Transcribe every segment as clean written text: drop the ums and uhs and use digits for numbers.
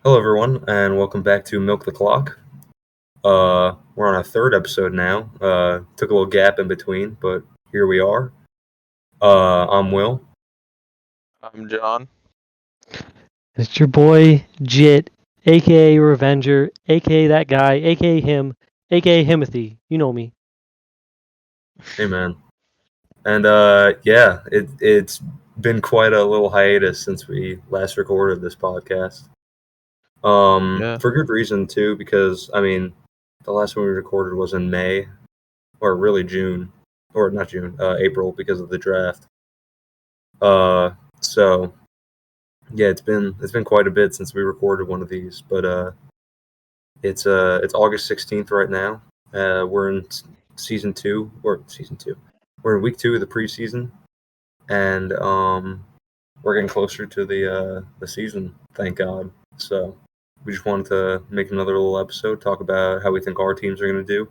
Hello, everyone, and welcome back to Milk the Clock. We're on our third episode now. Took a little gap in between, but here we are. I'm Will. I'm John. It's your boy Jit, aka Revenger, aka that guy, aka him, aka Himothy. You know me. Hey, man. And it's been quite a little hiatus since we last recorded this podcast. Yeah. For good reason too, because the last one we recorded was in May, or really June, or not June, April, because of the draft. So yeah, it's been quite a bit since we recorded one of these, but it's August 16th right now. We're in season 2. We're in week 2 of the preseason, and we're getting closer to the season. Thank God. So we just wanted to make another little episode, talk about how we think our teams are going to do,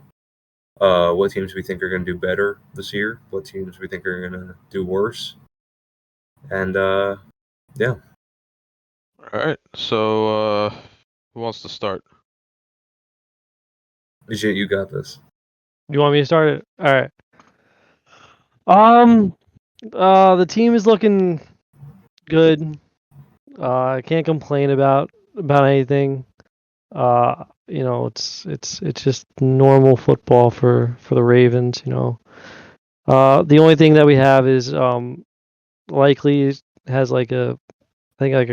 what teams we think are going to do better this year, what teams we think are going to do worse, and yeah. All right. So, who wants to start? Legit, you got this. You want me to start it? All right. The team is looking good. I can't complain about anything. It's just normal football for the Ravens. The only thing that we have is likely has like a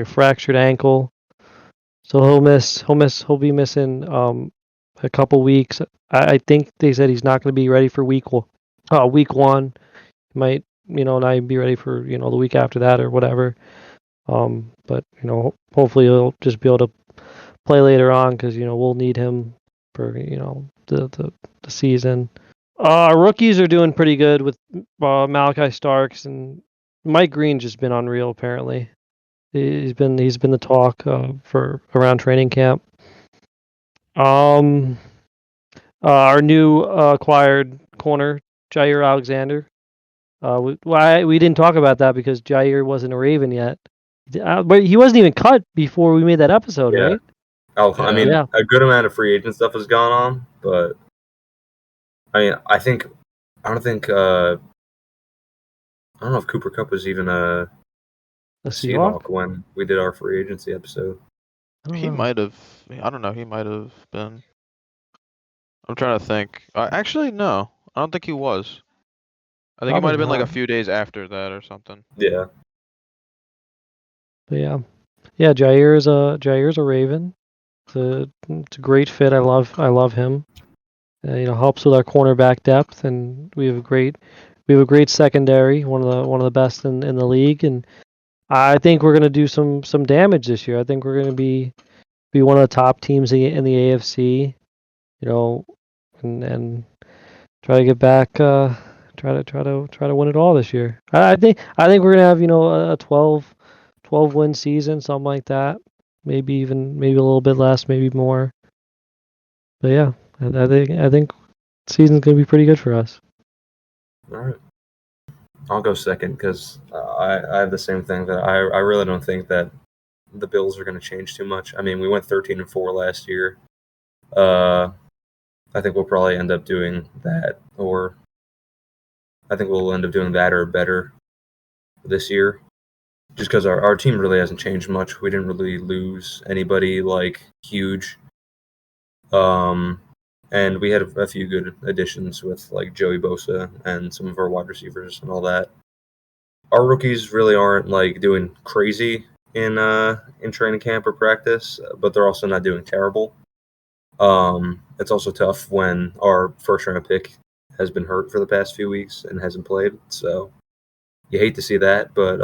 fractured ankle. So he'll be missing a couple weeks. I think they said he's not going to be ready for week 1. He might not even be ready for the week after that or whatever. But hopefully he'll just be able to play later on because we'll need him for the season. Our rookies are doing pretty good with Malachi Starks, and Mike Green's just been unreal apparently. He's been the talk for around training camp. Our new acquired corner, Jair Alexander. We didn't talk about that because Jair wasn't a Raven yet. But he wasn't even cut before we made that episode, Yeah. right? Yeah. A good amount of free agent stuff has gone on, but I don't know if Cooper Kupp was even a Seahawk when we did our free agency episode. He might have. I don't know. He might have been. I'm trying to think. Actually, no. I don't think he was. I think he might have been like a few days after that or something. Yeah. But yeah. Jair's a Raven. It's a great fit. I love him. Helps with our cornerback depth, and we have a great secondary, one of the best in the league, and I think we're gonna do some damage this year. I think we're gonna be one of the top teams in the AFC, and try to get back, try to win it all this year. I think we're gonna have a 12 win season, something like that. Maybe a little bit less, maybe more. But yeah, I think season's gonna be pretty good for us. All right. I'll go second because I have the same thing that I really don't think that the Bills are going to change too much. I mean, we went 13-4 last year. I think we'll probably end up doing that, or better this year. Just because our team really hasn't changed much. We didn't really lose anybody like huge. And we had a few good additions with like Joey Bosa and some of our wide receivers and all that. Our rookies really aren't like doing crazy in training camp or practice, but they're also not doing terrible. It's also tough when our first round pick has been hurt for the past few weeks and hasn't played. So you hate to see that, but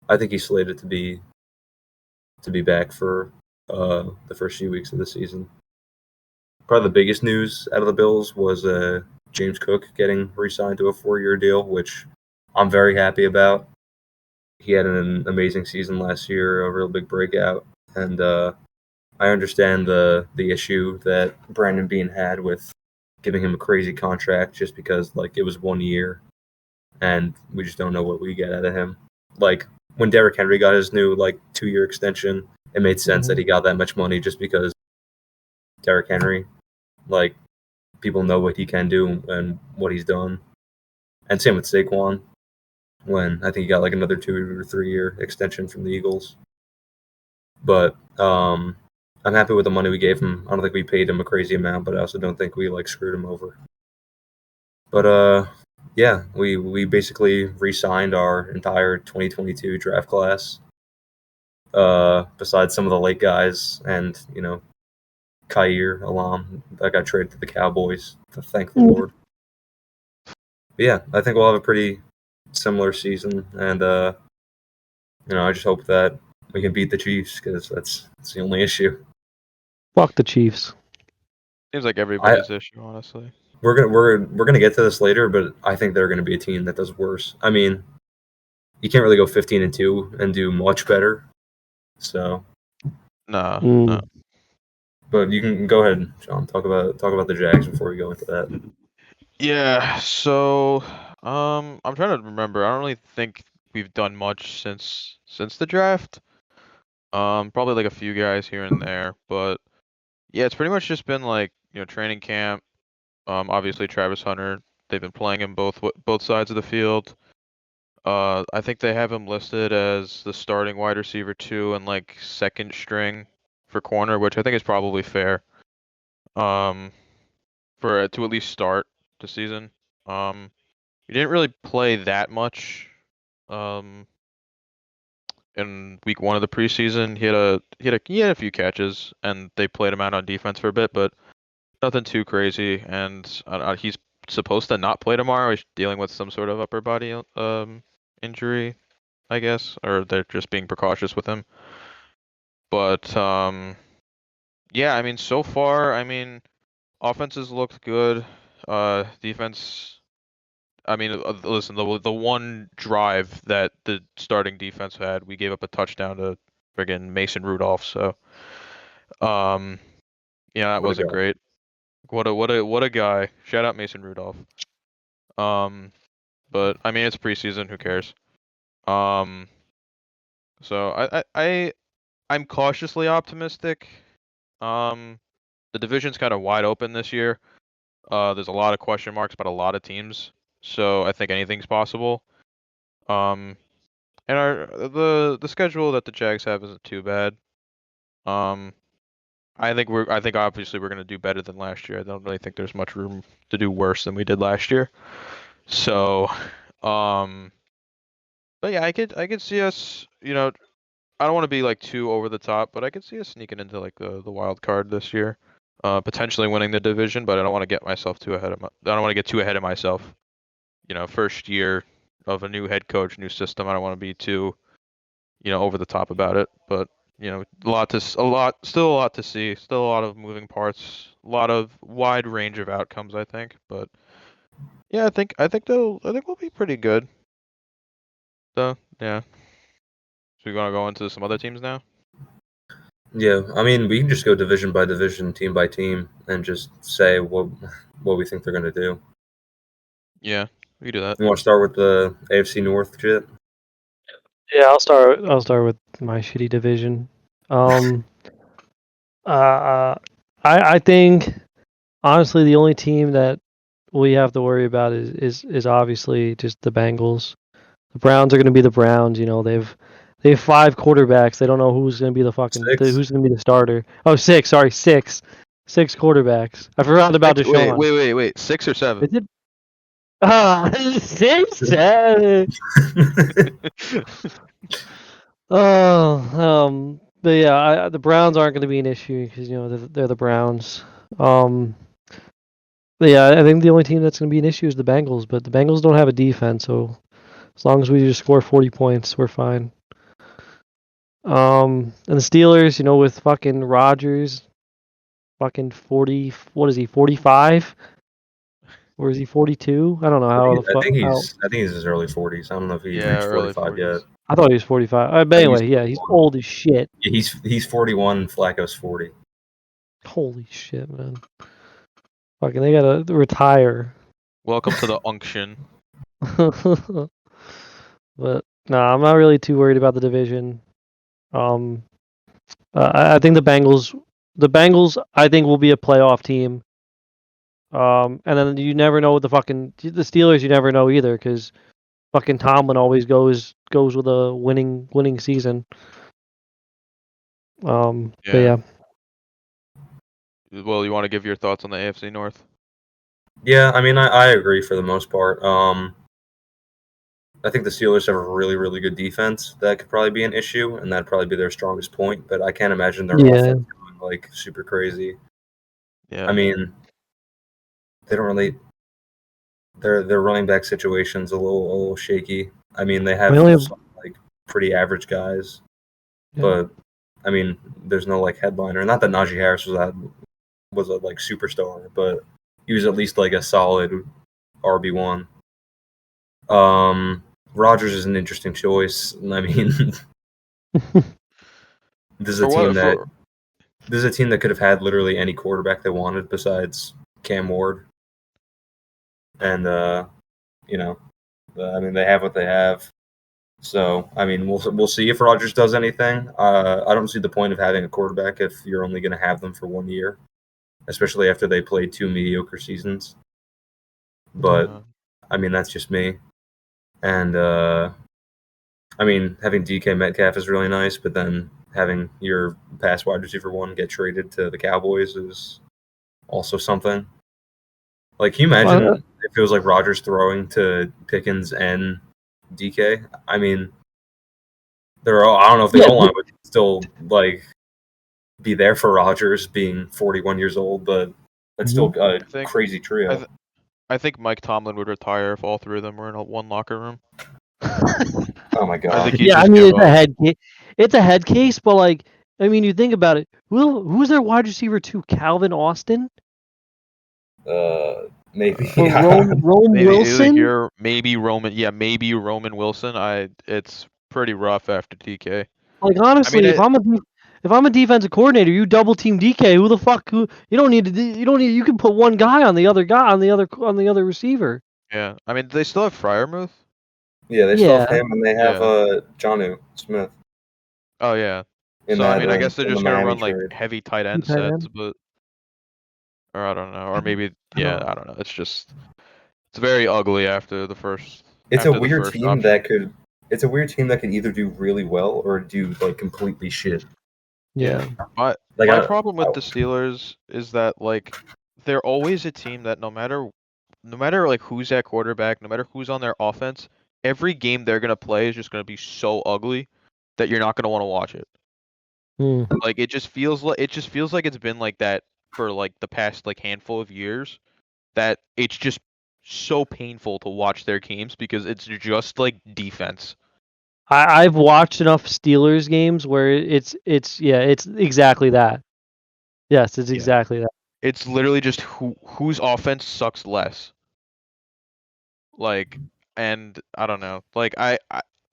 I think he's slated to be back for the first few weeks of the season. Probably the biggest news out of the Bills was James Cook getting re-signed to a 4-year deal, which I'm very happy about. He had an amazing season last year, a real big breakout, and I understand the issue that Brandon Beane had with giving him a crazy contract just because like it was 1 year, and we just don't know what we get out of him. Like when Derrick Henry got his new like 2-year extension, it made sense that he got that much money just because Derrick Henry, like, people know what he can do and what he's done. And same with Saquon, when I think he got like another 2 or 3 year extension from the Eagles. But I'm happy with the money we gave him. I don't think we paid him a crazy amount, but I also don't think we like screwed him over. But yeah, we basically re-signed our entire 2022 draft class. Besides some of the late guys and Khair Alam that got traded to the Cowboys. Thank the Lord. But yeah, I think we'll have a pretty similar season, and I just hope that we can beat the Chiefs because that's the only issue. Fuck the Chiefs. Seems like everybody's issue, honestly. We're gonna get to this later, but I think they're gonna be a team that does worse. I mean, you can't really go 15-2 and do much better. So No. But you can go ahead, John. Talk about the Jags before we go into that. Yeah. So, I'm trying to remember. I don't really think we've done much since the draft. Probably like a few guys here and there, but yeah, it's pretty much just been like training camp. Obviously Travis Hunter. They've been playing him both sides of the field. I think they have him listed as the starting wide receiver 2 and like second string for corner, which I think is probably fair. For to at least start the season. He didn't really play that much. In week 1 of the preseason, he had a few catches, and they played him out on defense for a bit, but nothing too crazy. And he's supposed to not play tomorrow. He's dealing with some sort of upper body injury, I guess, or they're just being precautious with him. But yeah, I mean, so far, I mean, offenses looked good. Defense. I mean, listen, the one drive that the starting defense had, we gave up a touchdown to friggin' Mason Rudolph. So, that wasn't great. What a guy! Shout out Mason Rudolph. But I mean, it's preseason. Who cares? So I'm cautiously optimistic. The division's kind of wide open this year. There's a lot of question marks about a lot of teams, so I think anything's possible. And the schedule that the Jags have isn't too bad. I think obviously we're gonna do better than last year. I don't really think there's much room to do worse than we did last year. So, but yeah, I could see us. I don't want to be like too over the top, but I could see us sneaking into like the wild card this year. Potentially winning the division, but I don't want to get myself too ahead of I don't want to get too ahead of myself. First year of a new head coach, new system. I don't want to be too, over the top about it. But still a lot to see. Still a lot of moving parts. A lot of wide range of outcomes, I think. But yeah, I think we'll be pretty good. So yeah. So we're gonna go into some other teams now. Yeah, I mean, we can just go division by division, team by team, and just say what we think they're gonna do. Yeah, we can do that. You want to start with the AFC North shit? Yeah, I'll start with my shitty division. I think honestly the only team that we have to worry about is obviously just the Bengals. The Browns are going to be the Browns. They have 5 quarterbacks. They don't know who's going to be who's going to be the starter. Oh, 6. Sorry, 6. 6 quarterbacks. I forgot about Deshaun. Wait. 6 or 7? Is it? 6, 7. But yeah, the Browns aren't going to be an issue because they're the Browns. But yeah, I think the only team that's going to be an issue is the Bengals. But the Bengals don't have a defense, so as long as we just score 40 points, we're fine. And the Steelers, with fucking Rodgers, fucking 40. What is he? 45? Or is he 42? I don't know how the fuck. I think he's in his early 40s. I don't know if he's reached 45 yet. I thought he was 45. But anyway, yeah, he's old as shit. Yeah, he's 41. Flacco's 40. Holy shit, man! Fucking, they gotta retire. Welcome to the unction. But no, I'm not really too worried about the division. I think the Bengals. The Bengals, I think, will be a playoff team. And then you never know the Steelers. You never know either because fucking Tomlin always goes with a winning season. But yeah. Well, you want to give your thoughts on the AFC North? Yeah, I mean, I agree for the most part. I think the Steelers have a really, really good defense that could probably be an issue, and that'd probably be their strongest point. But I can't imagine their offense going like super crazy. Yeah. I mean, they don't really. Their running back situation's a little shaky. I mean, they have some, like pretty average guys, but I mean, there's no like headliner. Not that Najee Harris was a like superstar, but he was at least like a solid RB1. Rodgers is an interesting choice. I mean, this is a team that could have had literally any quarterback they wanted besides Cam Ward, and you know, I mean, they have what they have. So, I mean, we'll see if Rodgers does anything. I don't see the point of having a quarterback if you're only going to have them for 1 year, especially after they played 2 mediocre seasons. But I mean, that's just me. And I mean, having DK Metcalf is really nice, but then having your pass wide receiver 1 get traded to the Cowboys is also something. Like, can you imagine if it was like Rodgers throwing to Pickens and DK? I mean, I don't know if the O-line would still like be there for Rodgers being 41 years old, but that's still a crazy trio. I think Mike Tomlin would retire if all three of them were in one locker room. Oh my god! I think I mean, it's a head case, but like, I mean, you think about it. Who's their wide receiver 2? Calvin Austin? Maybe. Rome Wilson? Maybe Roman. Yeah, maybe Roman Wilson. It's pretty rough after DK. Like honestly, if I'm a defensive coordinator, you double team DK. Who the fuck? You don't need to. You can put one guy on the other receiver. Yeah, I mean, they still have Freiermuth. Yeah, they still have him, and they have Jonnu Smith. Oh yeah. So I mean, I guess they're just gonna run like heavy tight end sets, but or I don't know, or maybe I don't know. It's very ugly after the first. It's a weird team that could. It's a weird team that can either do really well or do like completely shit. Yeah. My problem with the Steelers is that like they're always a team that no matter like who's at quarterback, no matter who's on their offense, every game they're gonna play is just gonna be so ugly that you're not gonna want to watch it. Like it just feels like it's been like that for like the past like handful of years, that it's just so painful to watch their games because it's just like defense. I've watched enough Steelers games where it's exactly that. Yes, it's exactly that. It's literally just whose offense sucks less. Like, and I don't know. Like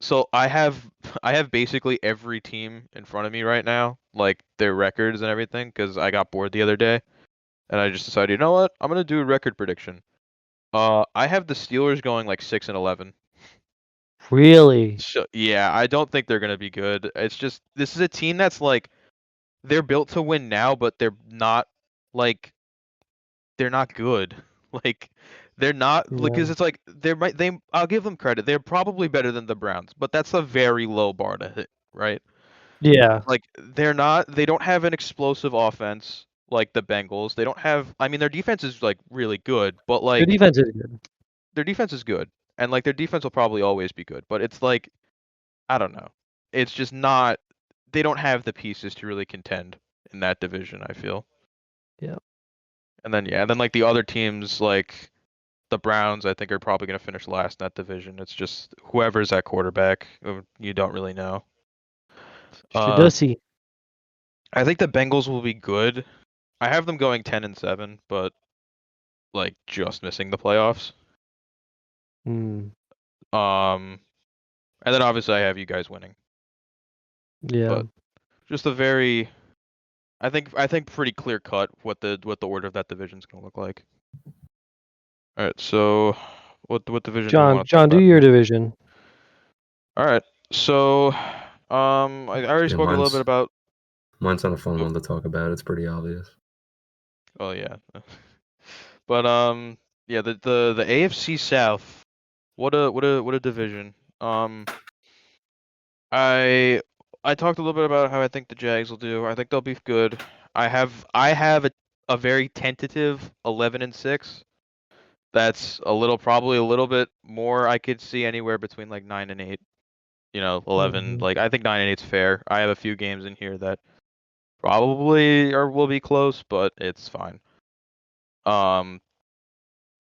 so I have basically every team in front of me right now, like their records and everything, because I got bored the other day, and I just decided, you know what, I'm gonna do a record prediction. I have the Steelers going like 6-11. Really? So, yeah, I don't think they're gonna be good. It's just this is a team that's like they're built to win now, but they're not good. Like they're not because it's like I'll give them credit. They're probably better than the Browns, but that's a very low bar to hit, right? Yeah. Like they don't have an explosive offense like the Bengals. They don't have I mean their defense is like really good, but like their defense is good. Their defense is good. And like their defense will probably always be good, but it's like I don't know. It's just not they don't have the pieces to really contend in that division, I feel. Yeah. And then like the other teams like the Browns, I think, are probably going to finish last in that division. It's just whoever's at quarterback, you don't really know. I think the Bengals will be good. I have them going 10-7, but like just missing the playoffs. And then obviously I have you guys winning. Yeah. But just a very, I think pretty clear cut what the order of that division is going to look like. All right, so what division? John, do your division. All right, so I already spoke a little bit about Mine's not a fun one to talk about. It's pretty obvious. Oh yeah. But yeah, the AFC South. What a division. I talked a little bit about how I think the Jags will do. I think they'll be good. I have a very tentative 11-6. That's probably a little bit more. I could see anywhere between like 9-8. 11. Mhm. Like I think 9-8's fair. I have a few games in here that probably will be close, but it's fine.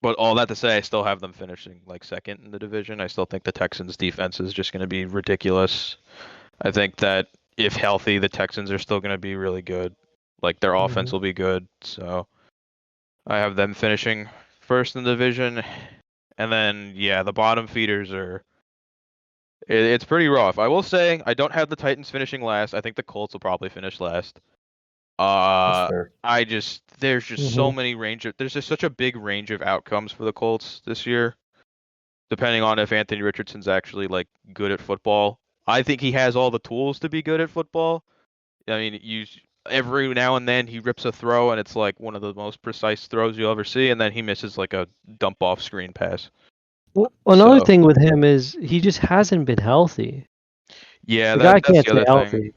But all that to say, I still have them finishing like second in the division. I still think the Texans' defense is just going to be ridiculous. I think that if healthy, the Texans are still going to be really good. Like their offense Mhm. will be good. So I have them finishing first in the division. And then, yeah, the bottom feeders are. It's pretty rough. I will say I don't have the Titans finishing last. I think the Colts will probably finish last. That's fair. There's just so many there's just such a big range of outcomes for the Colts this year, depending on if Anthony Richardson's actually like good at football. I think he has all the tools to be good at football. I mean, every now and then he rips a throw and it's like one of the most precise throws you'll ever see, and then he misses like a dump off screen pass. Well, another So thing with him is he just hasn't been healthy. yeah, The guy that's can't the stay other thing. healthy.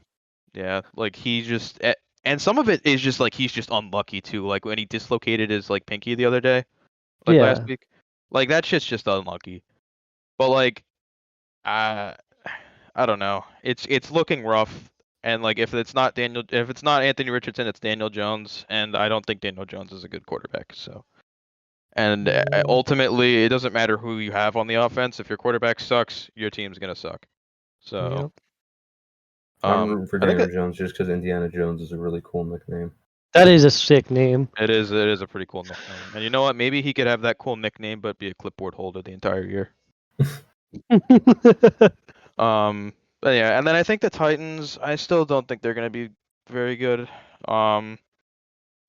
Yeah, like and some of it is just like he's just unlucky too. Like when he dislocated his like pinky the other day, like last Yeah. week, like that shit's just unlucky. But like, uh, I don't know. It's looking rough. And like if it's not Anthony Richardson, it's Daniel Jones, and I don't think Daniel Jones is a good quarterback. So, and Mm, ultimately, it doesn't matter who you have on the offense. If your quarterback sucks, your team's gonna suck. So, yep. I'm rooting for I think Daniel Jones just because Indiana Jones is a really cool nickname. That is a sick name. it is a pretty cool nickname. And you know what? Maybe he could have that cool nickname, but be a clipboard holder the entire year. But yeah, and then I think the Titans, I still don't think they're gonna be very good. Um,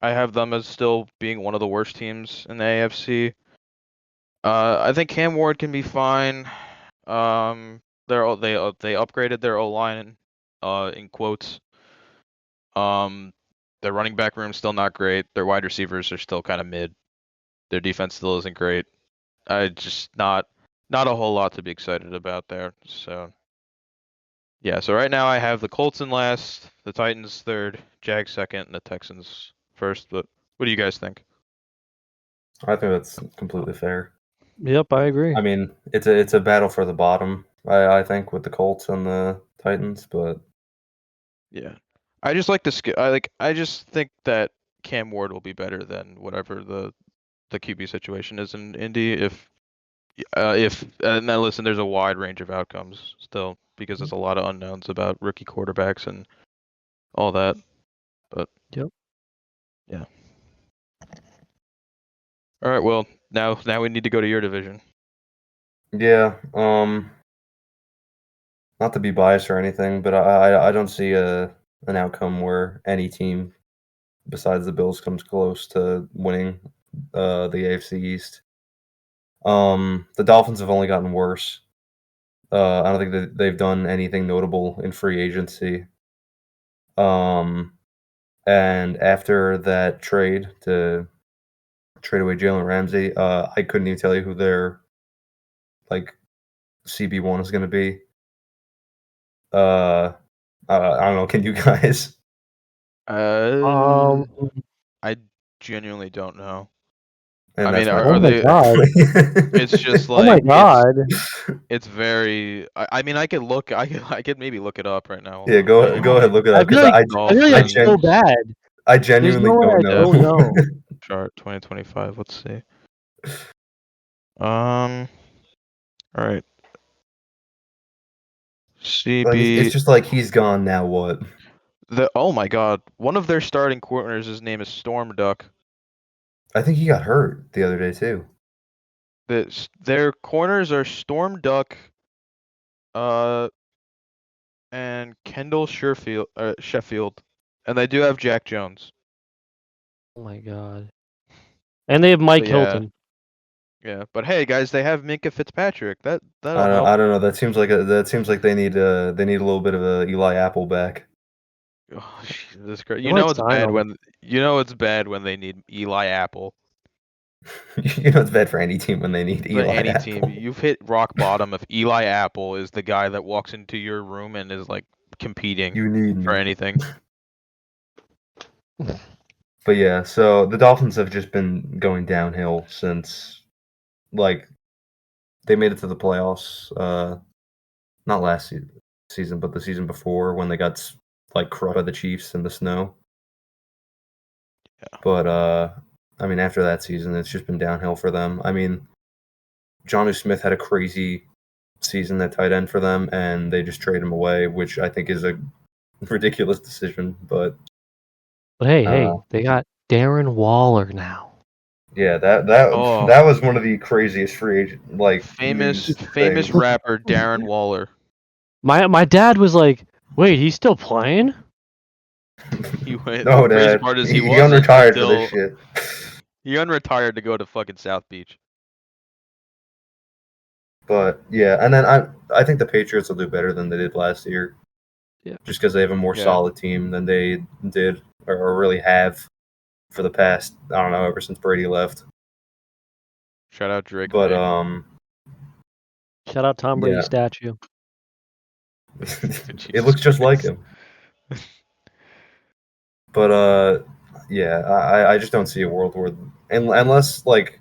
I have them as still being one of the worst teams in the AFC. I think Cam Ward can be fine. They upgraded their O line, in quotes. Their running back room's still not great. Their wide receivers are still kind of mid. Their defense still isn't great. I just not a whole lot to be excited about there. So yeah, so right now I have the Colts in last, the Titans third, Jags second, and the Texans first. But what do you guys think? I think that's completely fair. Yep, I agree. I mean, it's a battle for the bottom. I think with the Colts and the Titans, but Yeah, I just like I just think that Cam Ward will be better than whatever the QB situation is in Indy. If and then listen, there's a wide range of outcomes still because there's a lot of unknowns about rookie quarterbacks and all that. But Yep. yeah. All right. Well, now we need to go to your division. yeah. Not to be biased or anything, but I don't see an outcome where any team besides the Bills comes close to winning the AFC East. The Dolphins have only gotten worse. I don't think that they've done anything notable in free agency. Um, and after that trade to trade away Jalen Ramsey, I couldn't even tell you who their like CB1 is going to be. I don't know. Can you guys? Uh, Um. I genuinely don't know. I And mean, that's my Oh are my point. they? god. It's just Oh my like god. it's very. I mean, I could look. I could maybe look it up right now. Hold Yeah, on. go ahead, look it I up feel because like I feel like I that's so Dolphins bad. I There's genuinely no way don't I know. depth don't know. chart 2025. Let's see. All right. But it's CB. just like he's gone now. What? Oh my God. One of their starting corners, his name is Storm Duck. I think he got hurt the other day too. Their corners are Storm Duck, uh, and Kendall Sheffield, and they do have Jack Jones. Oh my god. And they have Mike But yeah, Hilton. yeah. But hey, guys, they have Minka Fitzpatrick. That'll help. I don't know. That seems like they need a little bit of a Eli Apple back. Oh, Jesus Christ. They You might know it's sign bad him. when they need Eli Apple. It's bad for any team when they need For Eli any team, Apple. you've hit rock bottom if Eli Apple is the guy that walks into your room and is like competing You need for me. anything. But yeah, so the Dolphins have just been going downhill since, like, they made it to the playoffs. Not last season, but the season before when they got like crushed by the Chiefs in the snow. Yeah. But I mean, after that season, it's just been downhill for them. I mean, Jonnu Smith had a crazy season at tight end for them, and they just trade him away, which I think is a ridiculous decision. But But hey, I don't hey, know. they got Darren Waller now. Yeah, that Oh, that was one of the craziest free agent news famous things. rapper Darren Waller. My dad was like, "Wait, he's still playing?" He went. The No, crazy Dad, part is he he wasn't unretired for this until shit. he unretired to go to fucking South Beach. But yeah, and then I think the Patriots will do better than they did last year. Yeah. Just because they have a more Yeah. solid team than they did or really have for the past, I don't know, ever since Brady left. Shout out Drake But May. Shout out Tom Brady yeah, statue. it Jesus looks just like Christ. him. But yeah, I just don't see a world where unless like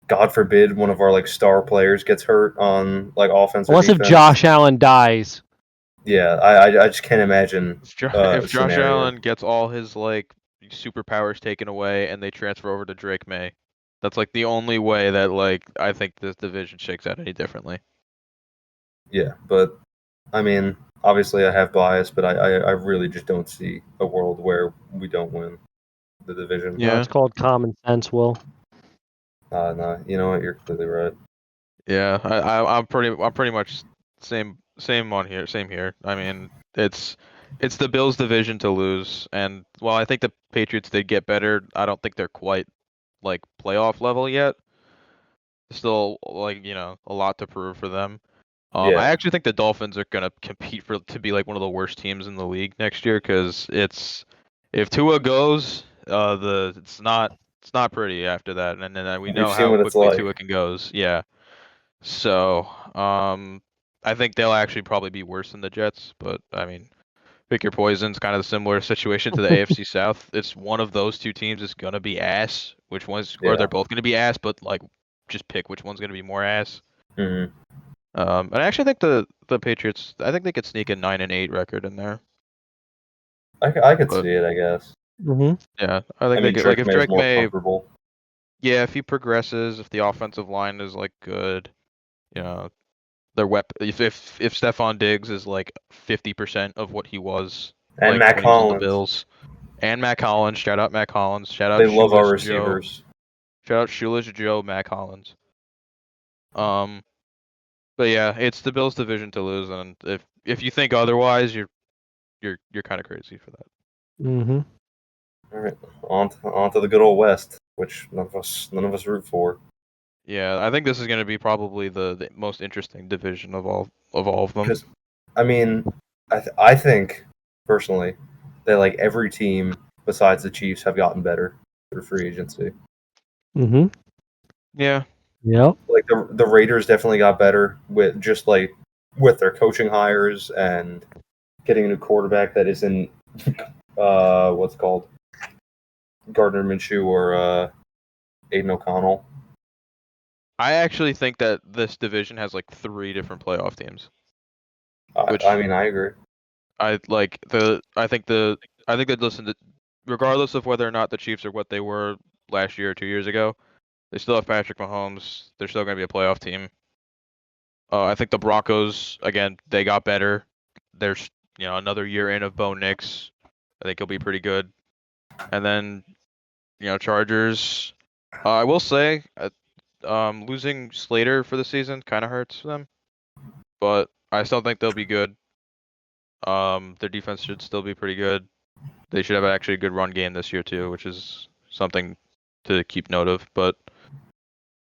God forbid one of our like star players gets hurt on like offense or Unless if defense. Josh Allen dies. Yeah, I just can't imagine a If Josh scenario. Allen gets all his like superpowers taken away and they transfer over to Drake May, that's like the only way that like I think this division shakes out any differently. Yeah, but I mean, obviously I have bias, but I really just don't see a world where we don't win the division. No, Yeah. it's called common sense, Will. No, you know what? You're completely right. Yeah, I'm pretty much same on here, same here. I mean, it's the Bills division to lose, and while I think the Patriots did get better, I don't think they're quite like playoff level yet. Still like, a lot to prove for them. I Yeah, actually think the Dolphins are gonna compete to be like one of the worst teams in the league next year because if Tua goes, it's not pretty after that, and then we we've know seen how what it's quickly like. Tua can goes. Yeah. So, I think they'll actually probably be worse than the Jets, but I mean, pick your poisons. Kind of a similar situation to the AFC South. It's one of those two teams is gonna be ass. Which one's, or Yeah. they're both gonna be ass, but like, just pick which one's gonna be more ass. hmm And I actually think the Patriots. I think they could sneak a 9-8 record in there. I could But see it, I guess. Mm-hmm. yeah, I I think they mean, could. Like Drake if May is Drake more May, comfortable. yeah, if he progresses, if the offensive line is like good, you know, their if Stephon Diggs is like 50% of what he was And like Matt when he was on the Collins. Bills, and Matt Collins, shout out Matt Collins, They love our receivers. Shout out Shoeless Joe, Matt Collins. But yeah, it's the Bills division to lose, and if you think otherwise, you're kind of crazy for that. Mm-hmm. All right, on to the good old West, which none of us root for. Yeah, I think this is going to be probably the most interesting division of all of them. Because, I mean, I think personally that like every team besides the Chiefs have gotten better through free agency. Mm-hmm. Yeah, Yep. Like the Raiders definitely got better with just like with their coaching hires and getting a new quarterback that isn't what's it called Gardner Minshew or Aiden O'Connell. I actually think that this division has like 3 different playoff teams. Which I mean, I agree. I like I think that listen to, regardless of whether or not the Chiefs are what they were last year or 2 years ago, they still have Patrick Mahomes. They're still going to be a playoff team. I think the Broncos, again, they got better. There's another year in of Bo Nix. I think he'll be pretty good. And then Chargers. I will say, losing Slater for the season kind of hurts them, but I still think they'll be good. Their defense should still be pretty good. They should have actually a good run game this year too, which is something to keep note of. But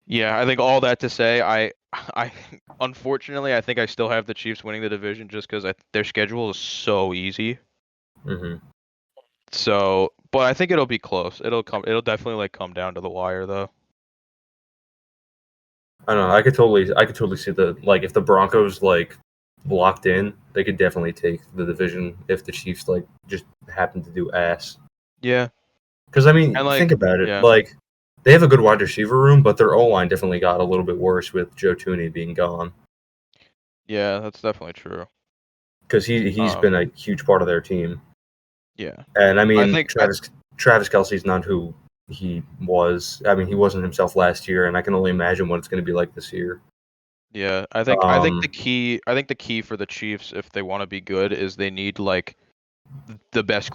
yeah, I think all that to say, I unfortunately I think I still have the Chiefs winning the division just because their schedule is so easy. Hmm. So, but I think it'll be close. It'll definitely like come down to the wire though. I don't know. I could totally see like if the Broncos like locked in, they could definitely take the division if the Chiefs like just happen to do ass. Yeah, Because I mean, and like, think about it. yeah, Like they have a good wide receiver room, but their O line definitely got a little bit worse with Joe Tooney being gone. yeah, that's definitely true. Because he's Um, been a huge part of their team. yeah, And I I mean, think, Travis Kelsey's not who he was. I mean, he wasn't himself last year, and I can only imagine what it's going to be like this year. yeah, I think Um, the key for the Chiefs if they want to be good is they need like the best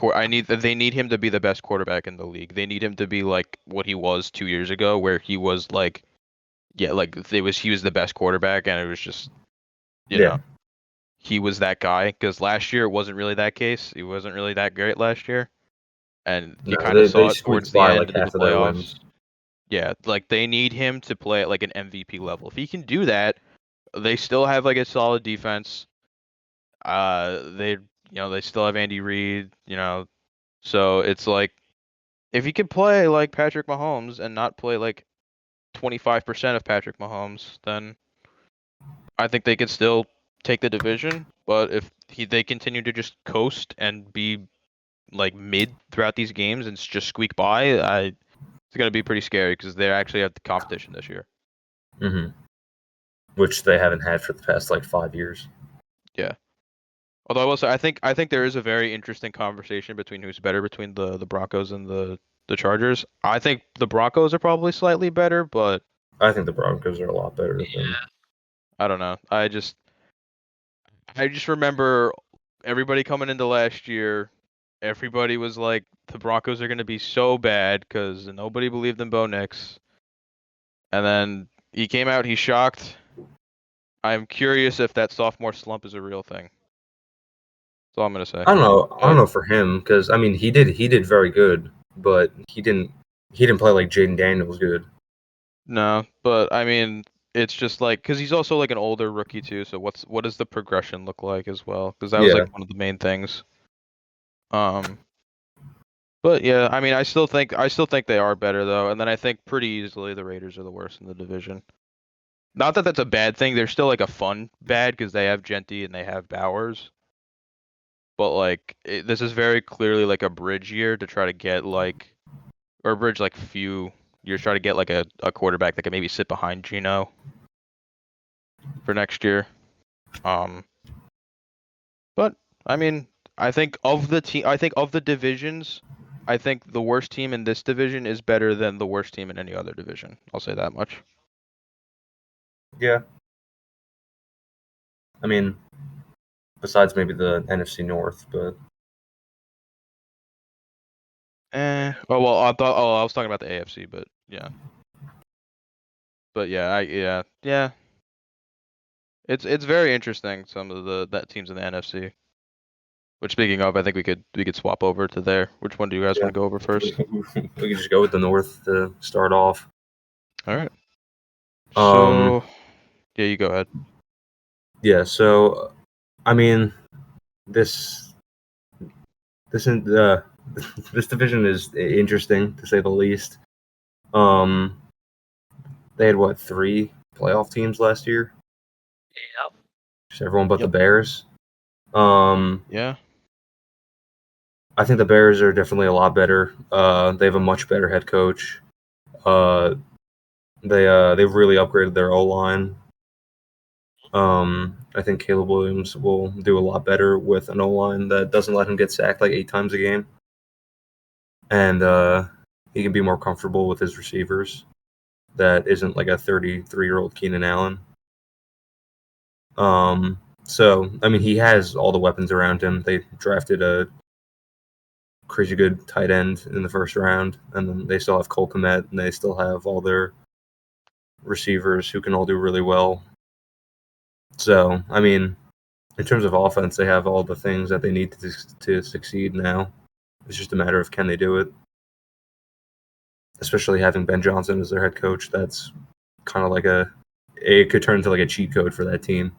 they need him to be the best quarterback in the league. They need him to be like what he was 2 years ago, where he was like, yeah, like he was the best quarterback, and it was just, you yeah, know, he was that guy. Because last year it wasn't really that case. He wasn't really that great last year, and you no, kind of they saw it towards squeaked the by like end into the half of their playoffs. wins. Yeah, like they need him to play at like an MVP level. If he can do that, they still have like a solid defense. They still have Andy Reid. So it's like if he can play like Patrick Mahomes and not play like 25% of Patrick Mahomes, then I think they could still take the division. But if they continue to just coast and be like mid throughout these games and just squeak by, it's gonna be pretty scary because they actually have the competition this year. Hmm. Which they haven't had for the past like 5 years. Yeah. Although I will say, I think there is a very interesting conversation between who's better between the Broncos and the Chargers. I think the Broncos are probably slightly better, but I think the Broncos are a lot better than. I don't know. I just remember everybody coming into last year. Everybody was like, the Broncos are going to be so bad because nobody believed in Bo Nix. And then he came out, he's shocked. I'm curious if that sophomore slump is a real thing. That's all I'm going to say. I don't know. I don't But know for him because I mean he did very good, but he didn't play like Jaden Daniels good. no, but I mean, it's just like because he's also like an older rookie too. So what does the progression look like as well? Because that was like Yeah, one of the main things. Um, but yeah, I mean, I still think they are better though, and then I think pretty easily the Raiders are the worst in the division. Not that that's a bad thing. They're still like a fun bad because they have Genty and they have Bowers. But like this is very clearly like a bridge year to try to get like or a bridge like few years try to get like a quarterback that can maybe sit behind Gino for next year. Um, but I mean, I think of the divisions, I think the worst team in this division is better than the worst team in any other division. I'll say that much. yeah. I mean, besides maybe the NFC North, but Oh well, I was talking about the AFC, but yeah. But yeah. It's very interesting some of the that teams in the NFC. Which speaking of, I think we could swap over to there. Which one do you guys yeah, want to go over we, first? we could just go with the North to start off. All right. Um, So yeah, you go ahead. yeah. So, I mean, this this in this division is interesting to say the least. Um, they had what, 3 playoff teams last year? Yep. Just everyone but the Yep. Bears. Um, Yeah. I think the Bears are definitely a lot better. They have a much better head coach. Uh, they've really upgraded their O line. I think Caleb Williams will do a lot better with an O line that doesn't let him get sacked like 8 times a game, and he can be more comfortable with his receivers. That isn't like a 33-year-old Keenan Allen. So I mean, he has all the weapons around him. They drafted a crazy good tight end in the first round, and then they still have Cole Kmet, and they still have all their receivers who can all do really well. So I mean, in terms of offense, they have all the things that they need to succeed now. It's just a matter of can they do it. Especially having Ben Johnson as their head coach, that's kind of like it could turn into like a cheat code for that team.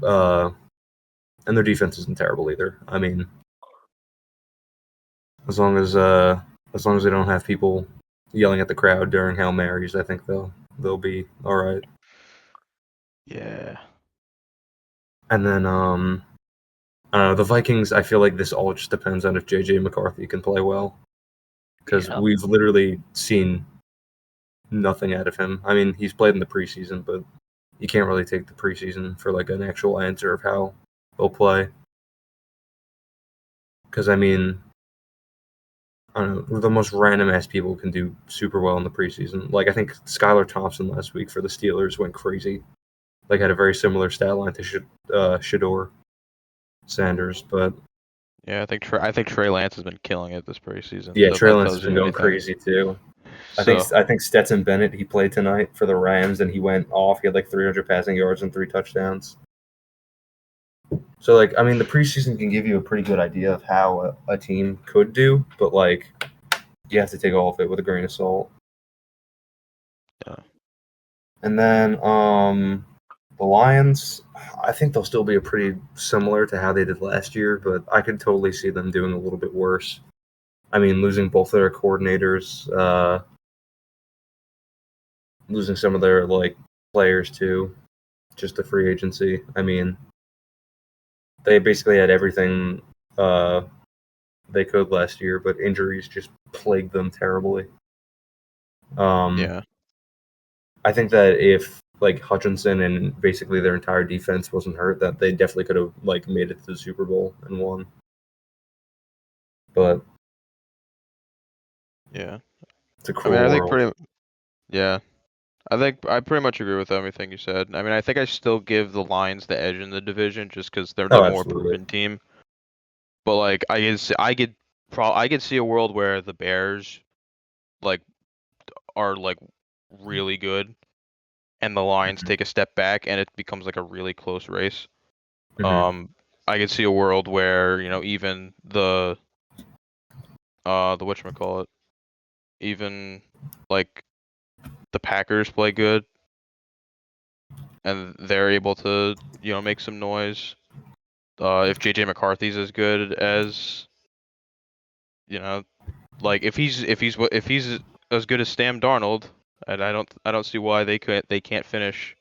Uh, And their defense isn't terrible either. I mean, as long as they don't have people yelling at the crowd during Hail Marys, I think they'll be all right. Yeah. And then the Vikings. I feel like this all just depends on if JJ McCarthy can play well, because we've literally seen nothing out of him. I mean, he's played in the preseason, but you can't really take the preseason for like an actual answer of how he'll play. Because I mean, I don't know, the most random ass people can do super well in the preseason. Like I think Skylar Thompson last week for the Steelers went crazy. Like had a very similar stat line to Shador Sanders, but Yeah, I think Trey Lance has been killing it this preseason. yeah, So if Trey that Lance has tells been you going anything. crazy too. So I think Stetson Bennett, he played tonight for the Rams and he went off. He had like 300 passing yards and 3 touchdowns. So like I mean the preseason can give you a pretty good idea of how a team could do, but like you have to take all of it with a grain of salt. Yeah. And then the Lions, I think they'll still be pretty similar to how they did last year, but I could totally see them doing a little bit worse. I mean, losing both of their coordinators, losing some of their like players too, just the free agency. I mean, they basically had everything they could last year, but injuries just plagued them terribly. yeah. I think that if like Hutchinson and basically their entire defense wasn't hurt, that they definitely could have like made it to the Super Bowl and won. But Yeah. it's a I mean, cruel world. yeah. I think I pretty much agree with everything you said. I mean, I think I still give the Lions the edge in the division just because they're the Oh, more absolutely. proven team. But like, I could see a world where the Bears like are like really good, and the Lions Mhm. take a step back, and it becomes like a really close race. Mhm. I could see a world where even the whatchamacallit, even like the Packers play good, and they're able to make some noise. If JJ McCarthy's as good as like if he's as good as Sam Darnold, and I don't see why they can't finish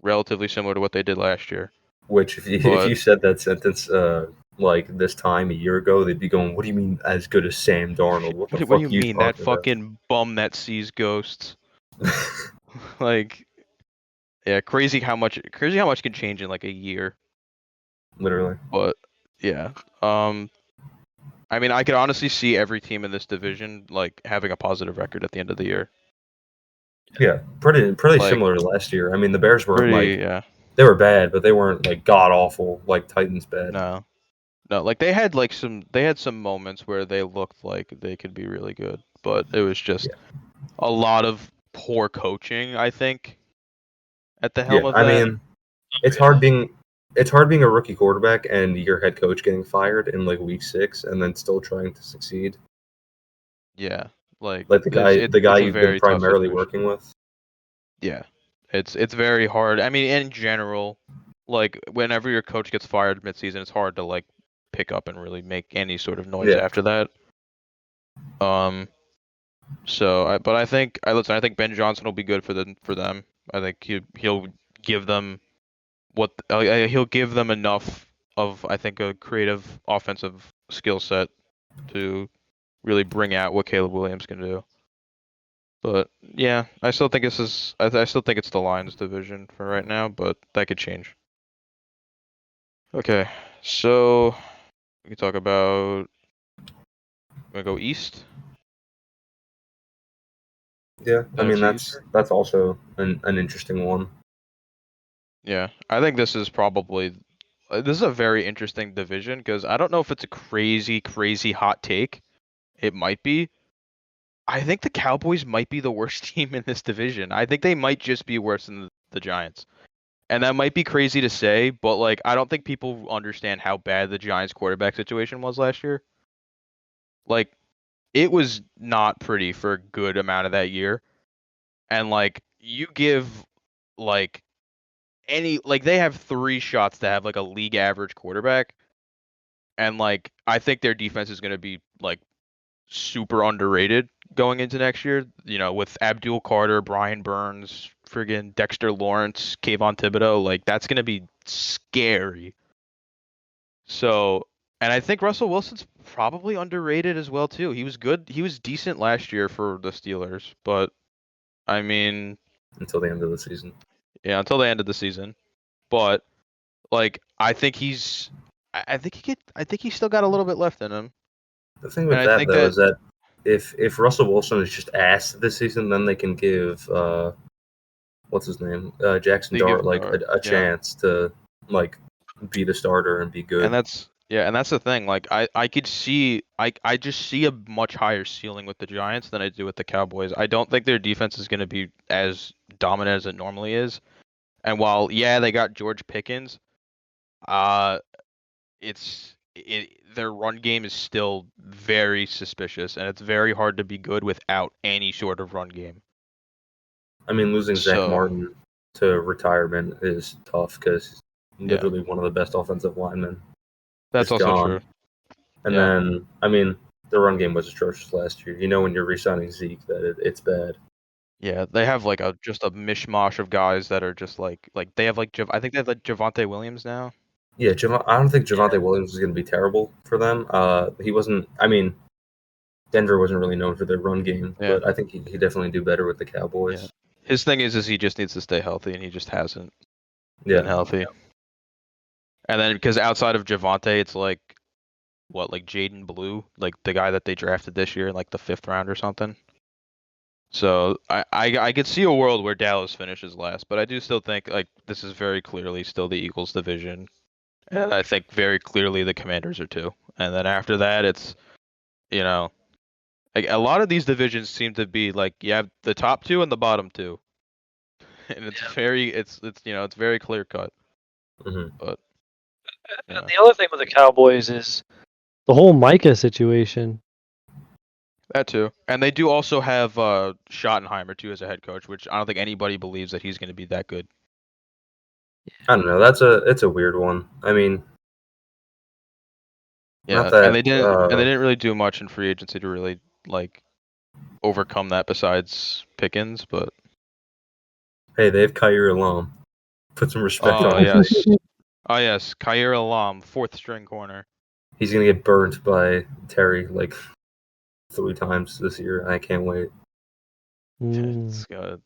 relatively similar to what they did last year. Which, if But you said that sentence like this time a year ago, they'd be going, "What do you mean as good as Sam Darnold? What the what do fuck you are you mean that talking about?" fucking bum that sees ghosts? Like, yeah, crazy how much can change in like a year. Literally. But yeah, um, I mean, I could honestly see every team in this division like having a positive record at the end of the year. Yeah, pretty Like, similar to last year. I mean, the Bears weren't like yeah. they were bad, but they weren't like god awful like Titans bad. No. No, like they had some moments where they looked like they could be really good, but it was just Yeah, a lot of poor coaching, I think, at the yeah. helm of I that. mean, it's hard being a rookie quarterback and your head coach getting fired in like week 6 and then still trying to succeed. Yeah, like Like the guy it's a you've been very tough primarily situation. working with. Yeah, it's very hard. I mean, in general, like whenever your coach gets fired midseason, it's hard to like pick up and really make any sort of noise Yeah, after that. Um, but I think Ben Johnson will be good for them. I think he'll give them he'll give them enough of I think a creative offensive skill set to really bring out what Caleb Williams can do. But yeah, I still think I still think it's the Lions division for right now, but that could change. Okay, so we can talk about we go east. yeah. I mean, That's east. that's also an interesting one. Yeah, I think this is a very interesting division because I don't know if it's a crazy hot take. It might be. I think the Cowboys might be the worst team in this division. I think they might just be worse than the Giants. And that might be crazy to say, but like I don't think people understand how bad the Giants quarterback situation was last year. Like it was not pretty for a good amount of that year. And like you give like they have 3 shots to have like a league average quarterback, and like I think their defense is going to be like super underrated going into next year. You know, with Abdul Carter, Brian Burns, friggin' Dexter Lawrence, Kayvon Thibodeau, like that's going to be scary. So, and I think Russell Wilson's probably underrated as well too. He was good. He was decent last year for the Steelers, but I mean, until the end of the season. yeah, until the end of the season. But like, I think he's still got a little bit left in him. The thing And with I that think though that is that if Russell Wilson is just ass this season, then they can give what's his name Jackson they give Dart him like a yeah. chance to like be the starter and be good. And that's the thing. Like I could see I just see a much higher ceiling with the Giants than I do with the Cowboys. I don't think their defense is going to be as dominant as it normally is. And while yeah, they got George Pickens, uh their run game is still very suspicious, and it's very hard to be good without any sort of run game. I mean, losing Zach So, Martin to retirement is tough because he's yeah, literally one of the best offensive linemen. that's Just also gone. true. And Yeah. then, I mean, the run game was atrocious last year. You know, when you're re-signing Zeke, that it's bad. Yeah, they have like just a mishmash of guys that are just like they have like I think they have like Javonte Williams now. Yeah, I don't think Javonte Williams is going to be terrible for them. He wasn't. I mean, Denver wasn't really known for their run game, Yeah. but I think he definitely do better with the Cowboys. Yeah. His thing is he just needs to stay healthy, and he just hasn't Yeah. been healthy. And then because outside of Javonte, it's like like Jaden Blue, like the guy that they drafted this year in like the 5th round or something. So I could see a world where Dallas finishes last, but I do still think like this is very clearly still the Eagles division, and I think very clearly the Commanders are too. And then after that, it's you know like a lot of these divisions seem to be like you have the top 2 and the bottom 2, and it's it's very clear cut. Mm-hmm. But yeah. The other thing with the Cowboys is the whole Micah situation. That too, and they do also have Schottenheimer too as a head coach, which I don't think anybody believes that he's going to be that good. I don't know. It's a weird one. I mean, Yeah, not that. and they didn't really do much in free agency to really like overcome that besides Pickens, but Hey, they have Kyer Alam. Put some respect on him. Oh yes, Kyer Alam, 4th string corner. He's gonna get burnt by Terry like 3 times this year. I can't wait. It's good.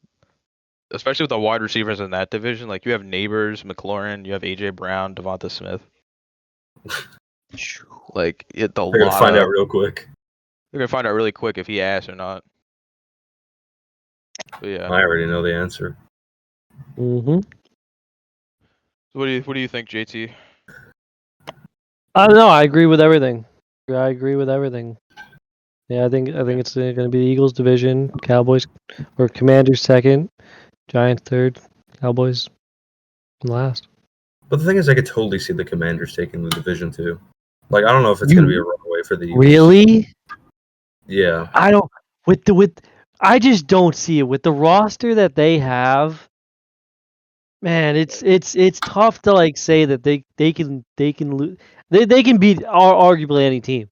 Especially with the wide receivers in that division, like you have Neighbors, McLaurin, you have AJ Brown, Devonta Smith. Like They're gonna find out real quick. They're gonna find out really quick if he asked or not. But yeah. I already know the answer. Mm-hmm. So what do you think, JT? I don't know. I agree with everything. I agree with everything. Yeah, I think it's going to be the Eagles division, Cowboys or Commanders second, Giants third, Cowboys last. But the thing is, I could totally see the Commanders taking the division too. Like, I don't know if it's gonna be a runaway for the Eagles. Really? Yeah. I don't. I just don't see it with the roster that they have. Man, it's tough to like say that they can lose. They can beat arguably any team.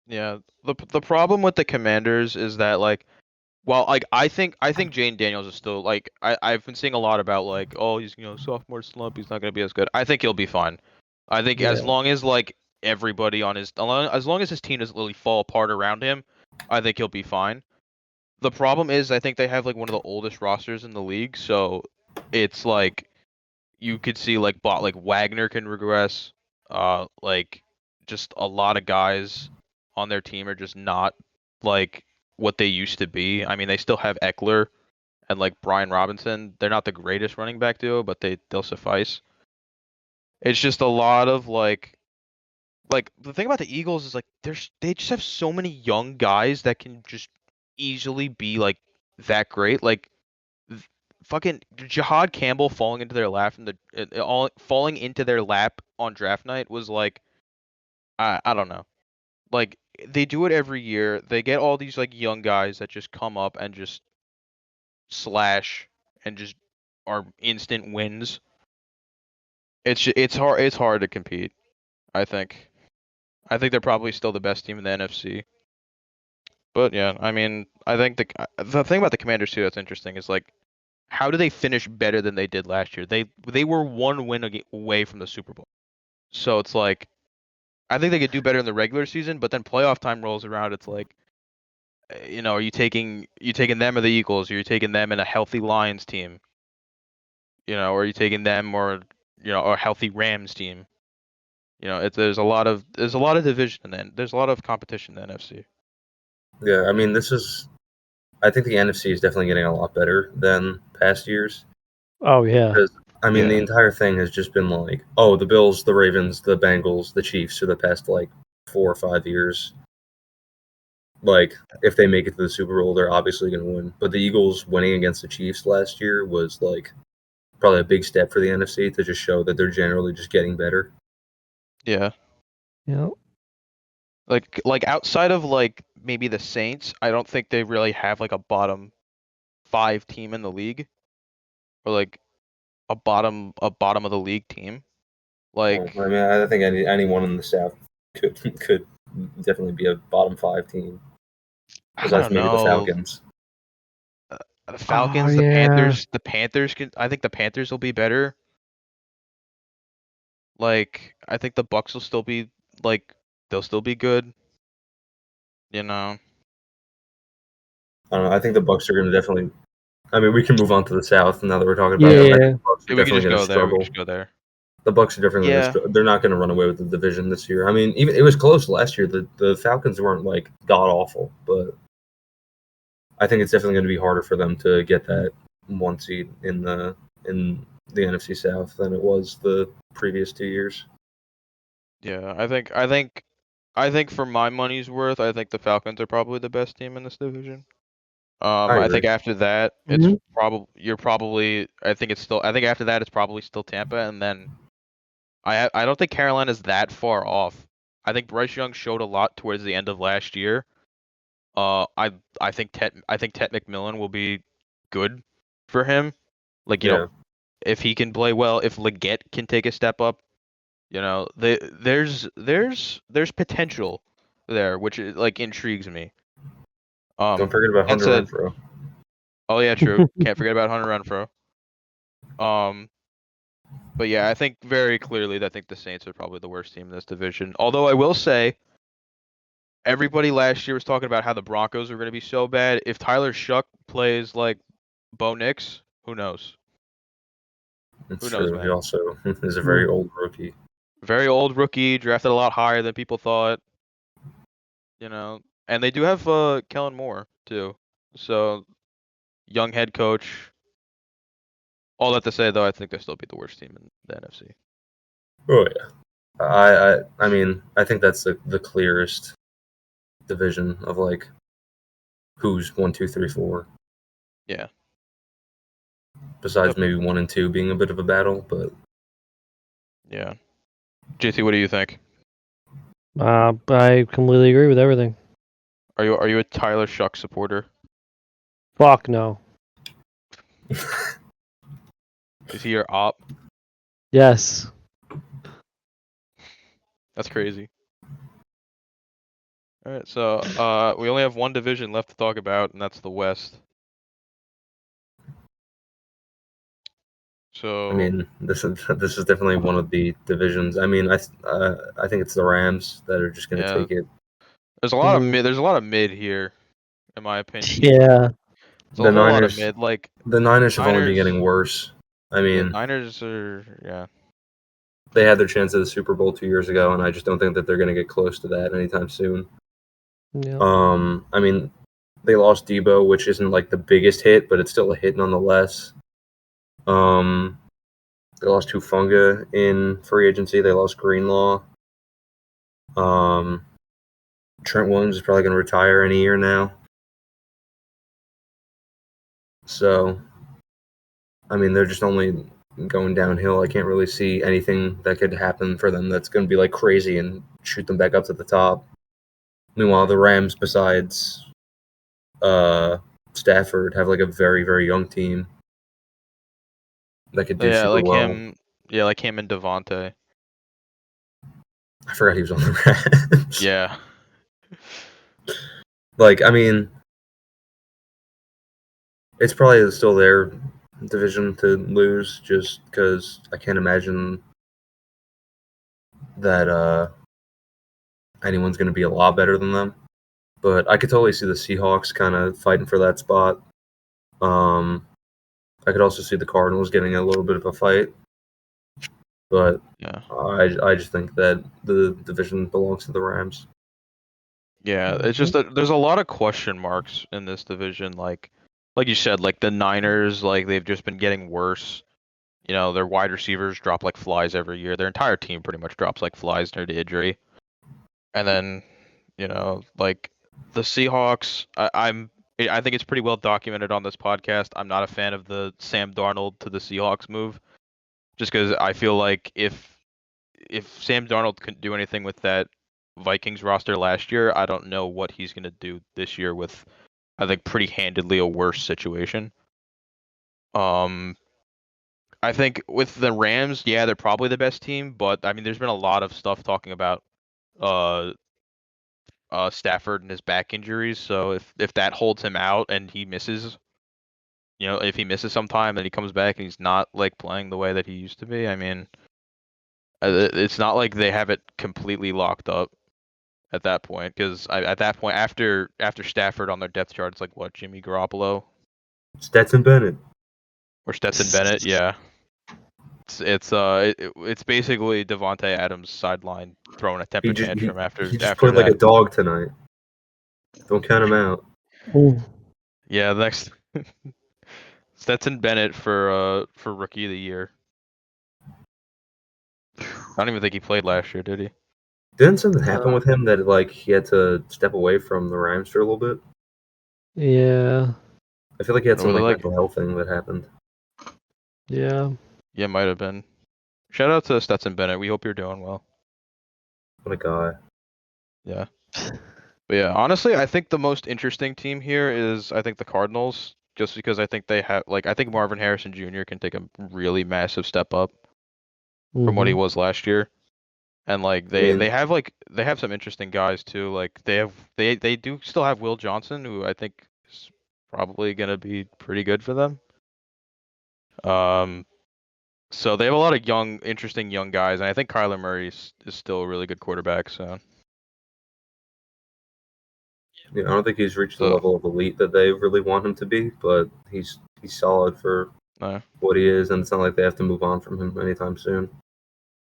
Yeah. The problem with the Commanders is that like while like I think Jane Daniels is still like I've been seeing a lot about like oh he's sophomore slump, he's not gonna be as good. I think he'll be fine. I think as long as like everybody on his as long as his team doesn't really fall apart around him, I think he'll be fine. The problem is I think they have like one of the oldest rosters in the league, so it's like you could see like Wagner can regress. Like just a lot of guys on their team are just not like what they used to be. I mean, they still have Eckler and like Brian Robinson. They're not the greatest running back duo, but they'll suffice. It's just a lot of like the thing about the Eagles is like they just have so many young guys that can just easily be like that great. Like fucking Jahad Campbell falling into their lap falling into their lap on draft night was like I don't know. Like they do it every year. They get all these like young guys that just come up and just slash and just are instant wins. It's hard to compete. I think they're probably still the best team in the NFC. But yeah, I mean, I think the thing about the Commanders too that's interesting is like, how do they finish better than they did last year? They were one win away from the Super Bowl. So it's like, I think they could do better in the regular season, but then playoff time rolls around. It's like, are you taking them or the Eagles? Or are you taking them in a healthy Lions team? Or are you taking them or a healthy Rams team? There's a lot of division and then there's a lot of competition in the NFC. Yeah, I mean, I think the NFC is definitely getting a lot better than past years. Oh yeah. Because, I mean, Yeah. the entire thing has just been like, oh, the Bills, the Ravens, the Bengals, the Chiefs for the past, like, 4 or 5 years. Like, if they make it to the Super Bowl, they're obviously going to win. But the Eagles winning against the Chiefs last year was, like, probably a big step for the NFC to just show that they're generally just getting better. Yeah. Yeah. Like outside of like maybe the Saints, I don't think they really have like a bottom 5 team in the league, or like a bottom of the league team. Like, I mean, I think anyone in the South could definitely be a bottom 5 team. I Besides don't maybe the know. Falcons. The Falcons, Oh, yeah. The Panthers I think the Panthers will be better. Like, I think the Bucks will still be they'll still be good. You know. I don't know. I think the Bucks are going to definitely. I mean, we can move on to the South now that we're talking about Yeah. it. I think the Bucks are Yeah, we can definitely just going to go there. We can struggle. just go there. The Bucks are definitely going Yeah. to. They're not going to run away with the division this year. I mean, even it was close last year. The Falcons weren't like god awful, but I think it's definitely going to be harder for them to get that 1 seed in the NFC South than it was the previous 2 years. Yeah, I think for my money's worth, I think the Falcons are probably the best team in this division. I I think agree. after that, Mhm. I think after that it's probably still Tampa, and then I don't think Carolina's that far off. I think Bryce Young showed a lot towards the end of last year. I think Ted McMillan will be good for him. Like, Yeah. if he can play well, if Leggett can take a step up, there's potential there, which like intrigues me. Don't forget about That Hunter said, Renfrow. oh yeah, true. Can't forget about Hunter Renfrow. But yeah, I think very clearly that I think the Saints are probably the worst team in this division. Although I will say, everybody last year was talking about how the Broncos are going to be so bad. If Tyler Shuck plays like Bo Nix, who knows? It's Who knows, true. He man? also is a very old rookie. Very old rookie, drafted a lot higher than people thought. And they do have Kellen Moore too. So, young head coach. All that to say, though, I think they'll still be the worst team in the NFC. Oh yeah. I mean, I think that's the clearest division of like who's 1, 2, 3, 4. Yeah. Besides Yep. maybe 1 and 2 being a bit of a battle, but Yeah. JT, what do you think? I completely agree with everything. Are you a Tyler Shuck supporter? Fuck no. Is he your op? Yes. That's crazy. All right, so we only have one division left to talk about, and that's the West. So I mean, this is definitely one of the divisions. I mean, I think it's the Rams that are just going to yeah, take it. there's a lot of Mhm. mid. There's a lot of mid here, in my opinion. Yeah. There's The a whole lot of Niners, mid. Like, the Niners have only been Niners. getting worse. I Yeah, mean, Niners are. Yeah. they had their chance at the Super Bowl 2 years ago, and I just don't think that they're going to get close to that anytime soon. Yeah. I mean, they lost Debo, which isn't like the biggest hit, but it's still a hit nonetheless. They lost Hufanga in free agency. They lost Greenlaw. Trent Williams is probably going to retire any year now. So, I mean, they're just only going downhill. I can't really see anything that could happen for them that's going to be like crazy and shoot them back up to the top. Meanwhile, the Rams, besides Stafford, have like a very, very young team that could do Yeah, super like well. him. Yeah, like him and Devontae. I forgot he was on the Rams. Yeah. Like, I mean, it's probably still their division to lose, just because I can't imagine that anyone's going to be a lot better than them. But I could totally see the Seahawks kind of fighting for that spot. I could also see the Cardinals getting a little bit of a fight. But Yeah. I just think that the division belongs to the Rams. Yeah, it's just that there's a lot of question marks in this division. Like you said, like the Niners, like they've just been getting worse. You know, their wide receivers drop like flies every year. Their entire team pretty much drops like flies due to injury. And then, you know, like the Seahawks, I think it's pretty well documented on this podcast. I'm not a fan of the Sam Darnold to the Seahawks move, just because I feel like if Sam Darnold couldn't do anything with that Vikings roster last year, I don't know what he's gonna do this year with, I think, pretty handedly a worse situation. I think with the Rams, yeah, they're probably the best team, but I mean, there's been a lot of stuff talking about uh Stafford and his back injuries. So if that holds him out and he misses, you know, if he misses some time and he comes back and he's not like playing the way that he used to be, I mean, it's not like they have it completely locked up at that point, because at that point, after Stafford on their depth chart, it's like what, Jimmy Garoppolo Stetson Bennett. or Stetson Bennett, yeah. It's basically Devontae Adams sideline throwing a temper tantrum He just after played like that. a dog tonight. Don't count him out. Ooh. Yeah, next Stetson Bennett for rookie of the year. I don't even think he played last year, did he? Didn't something happen with him that like he had to step away from the Rams for a little bit? Yeah. I feel like he had some Was it like like- mental health thing that happened. Yeah. Yeah, might have been. Shout out to Stetson Bennett. We hope you're doing well. What a guy. Yeah. But yeah, honestly, I think the most interesting team here is I think the Cardinals, just because I think they have I think Marvin Harrison Jr. can take a really massive step up from what he was last year. And like they have some interesting guys too. Like they do still have Will Johnson, who I think is probably gonna be pretty good for them. So they have a lot of interesting young guys, and I think Kyler Murray is still a really good quarterback. So Yeah, I don't think he's reached the So- level of elite that they really want him to be, but he's solid for what he is, and it's not like they have to move on from him anytime soon.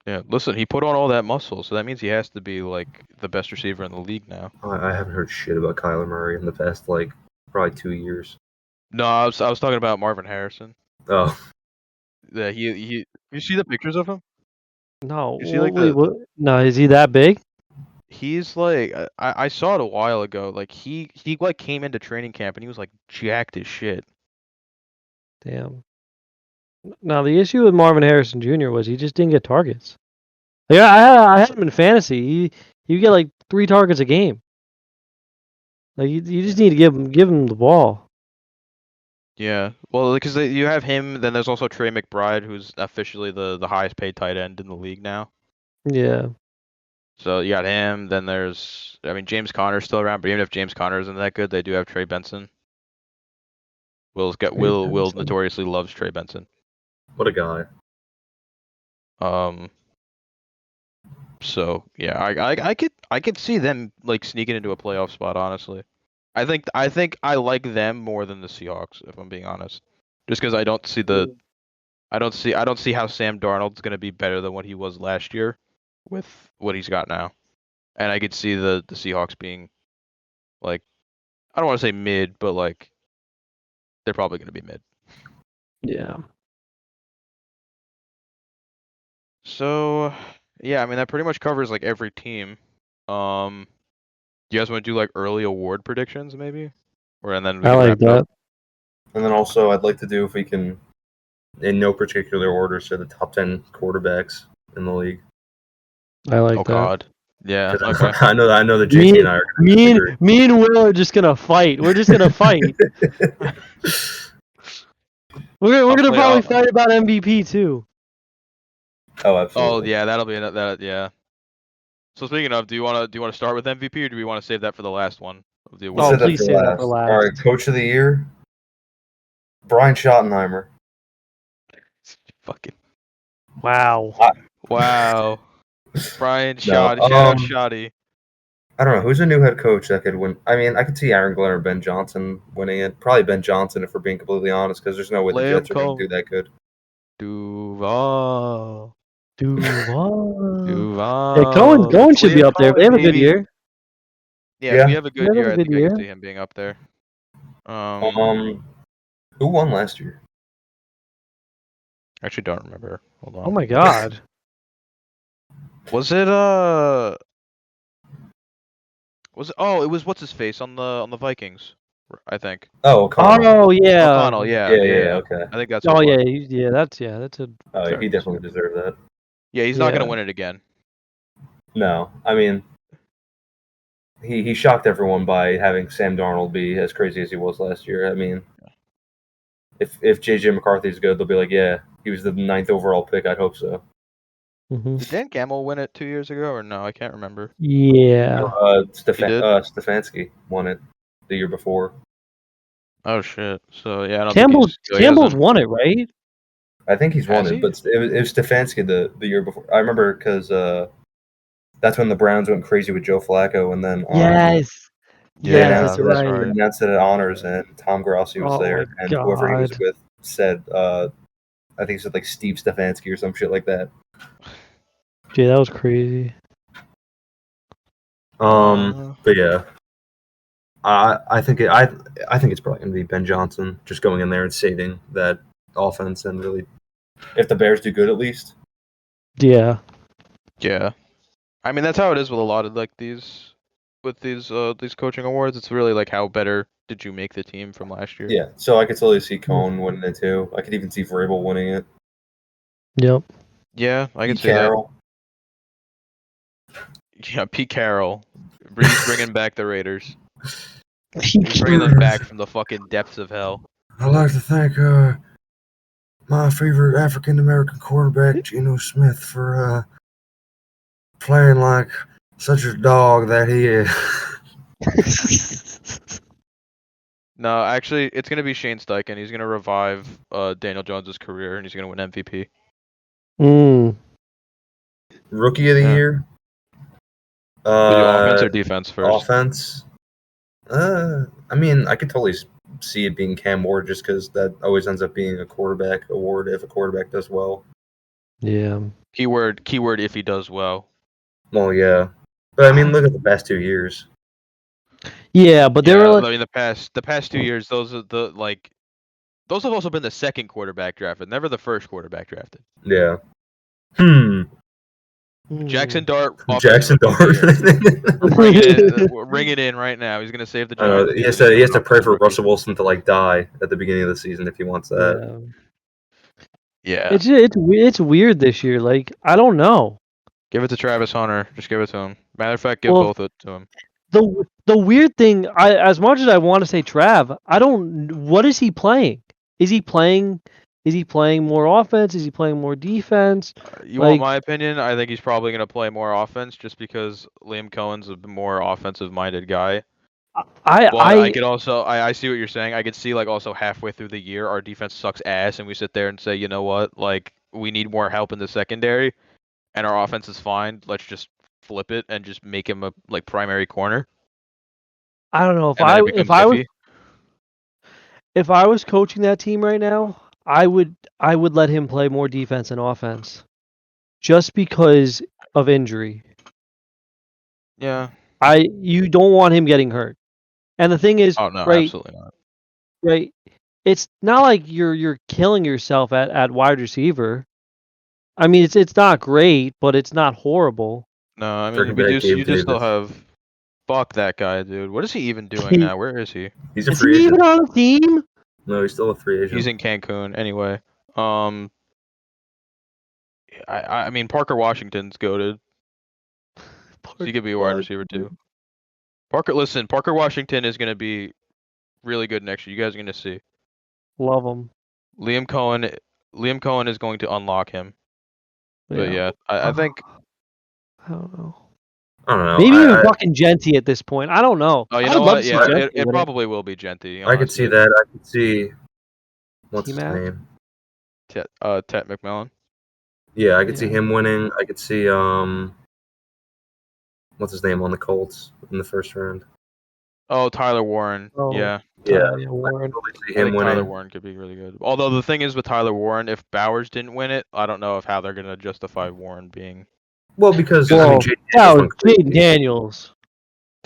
yeah, listen, he put on all that muscle, so that means he has to be like the best receiver in the league now. I haven't heard shit about Kyler Murray in the past like probably 2 years. No, I was talking about Marvin Harrison. Oh, Yeah, he you see the pictures of him? No. You see, like, Wait, what? No, is he that big? He's like I saw it a while ago. Like he like came into training camp and he was like jacked as shit. Damn. Now the issue with Marvin Harrison Jr. was he just didn't get targets. Like I had him in fantasy. You get like 3 targets a game. Like you just need to give him the ball. Yeah, well, because you have him. Then there's also Trey McBride, who's officially the highest paid tight end in the league now. Yeah. So you got him. Then there's, I mean, James Conner's still around, but even if James Conner isn't that good, they do have Trey Benson. Will notoriously loves Trey Benson. what a guy. So yeah, I could see them like sneaking into a playoff spot. Honestly, I think I like them more than the Seahawks, if I'm being honest. Just because I don't see how Sam Darnold's gonna be better than what he was last year, with what he's got now, and I could see the Seahawks being, like, I don't want to say mid, but like they're probably gonna be mid. Yeah. So yeah, I mean that pretty much covers like every team. You guys want to do like early award predictions, maybe, and then we I can like wrap it up. that. And then also, I'd like to do, if we can, in no particular order, say the top 10 quarterbacks in the league. I like Oh that. God, yeah. 'Cause Okay. I know that JT and I are gonna disagree. Me and Will are just gonna fight. We're just gonna fight. We're gonna probably fight about MVP too. Oh, Oh absolutely. yeah, that'll be that. Yeah. So speaking of, do you want to start with MVP or do we want to save that for the last one of the We'll Oh, awards? save that please for save that for last. All right, last. Coach of the Year, Brian Schottenheimer. Fucking Wow. wow. Brian No, Shot, shout out Shotty. I don't know who's a new head coach that could win. I mean, I could see Aaron Glenn or Ben Johnson winning it. Probably Ben Johnson, if we're being completely honest, because there's no way the Liam Jets are going to Cole. do that good. Duval. Duval. Yeah, Duval. Cohen It's should be Liam up there. If they Cohen, have a good baby. year. Yeah, if Yeah. we have a They good have year, a I good think I could year. see him being up there. Who won last year? Actually don't remember. Hold on. Oh my God. Was it oh, it was what's his face on the Vikings, I think. Oh, O'Connell. Oh yeah. O'Connell, yeah. Okay. I think that's who Oh it was. yeah. That's a. Oh, yeah, fair he definitely answer. deserved that. Yeah, he's not gonna Yeah. win it again. No, I mean, he shocked everyone by having Sam Darnold be as crazy as he was last year. I mean, if JJ McCarthy's good, they'll be like, yeah, he was the 9th overall pick. I'd hope so. Mhm. Did Dan Gamble win it 2 years ago or no? I can't remember. Yeah. He did? Stefanski won it the year before. Oh shit. So yeah, I don't think Campbell's he Campbell's hasn't. won it, right? I think he's won Has it, he? but it was Stefanski the year before. I remember because that's when the Browns went crazy with Joe Flacco, and then Yes. they Yes, Yeah, that's announced that's it. They right. right. announced it at Honors, and Tom Grossi was Oh my there, and whoever he was God. with said, I think he said like Steve Stefanski or some shit like that. Jay, that was crazy. But yeah, I think I think it's probably gonna be Ben Johnson just going in there and saving that offense and really, if the Bears do good at least. Yeah. Yeah. I mean that's how it is with a lot of like these coaching awards. It's really like how better did you make the team from last year? Yeah, so I could totally see Cohn winning it too. I could even see Vrabel winning it. Yep. Yeah, I can Pete see that. Carroll. Yeah, Pete Carroll. He's bringing back the Raiders. He He's bringing them back from the fucking depths of hell. I'd like to thank my favorite African American quarterback, Geno Smith, for playing like such a dog that he is. No, actually, it's gonna be Shane Steichen. He's gonna revive Daniel Jones's career, and he's gonna win MVP. Rookie of the Yeah. year. We do offense or defense first? Offense. I mean, I could totally see it being Cam Ward just because that always ends up being a quarterback award if a quarterback does well. Yeah. Keyword if he does well. Well, yeah, but I mean, look at the past 2 years. Yeah, but they were like, I mean, the past 2 years, those are those have also been the second quarterback drafted, never the first quarterback drafted. Yeah. Jackson Dart. Jackson Dart. Ring it in right now. He's gonna save the Giants. He has to pray for Russell Wilson to like die at the beginning of the season if he wants that. Yeah. It's weird this year. Like, I don't know. Give it to Travis Hunter. Just give it to him. Matter of fact, give both it to him. The weird thing, as much as I want to say Trav, I don't. What is he playing? Is he playing more offense? Is he playing more defense? You want my opinion? I think he's probably going to play more offense just because Liam Cohen's a more offensive-minded guy. I could also I see what you're saying. I could see like also halfway through the year our defense sucks ass and we sit there and say, you know what, like we need more help in the secondary, and our offense is fine. Let's just flip it and just make him a like primary corner. I don't know if I was coaching that team right now, I would let him play more defense and offense, just because of injury. Yeah. You don't want him getting hurt, and the thing is, oh no, right, absolutely not. Right, it's not like you're killing yourself at wide receiver. I mean, it's not great, but it's not horrible. No, I mean you just still have. Fuck that guy, dude. What is he even doing now? Where is he? He's a free agent. Is he even on the team? No, he's still a free agent. He's in Cancun. Anyway, I mean Parker Washington's goated. So he could be a wide receiver too. Parker Washington is gonna be really good next year. You guys are gonna see. Love him. Liam Cohen is going to unlock him. But yeah, I think. I don't know. I don't know. Maybe even fucking Genty at this point. I don't know. Oh, you I'd know love what? to see Yeah, Genty it win probably will be Genty. I could see honestly. that. I could see what's his T-Mac? name. Tet McMillan. Yeah, I could see Yeah. him winning. I could see what's his name on the Colts in the first round. Oh, Tyler Warren. Oh, Yeah. Yeah, yeah, Warren. totally see I him think Tyler winning. Warren could be really good. Although the thing is with Tyler Warren, if Bowers didn't win it, I don't know if how they're gonna justify Warren being. Well, because I Well, mean, Jay that Daniels was went crazy. Jaden Daniels.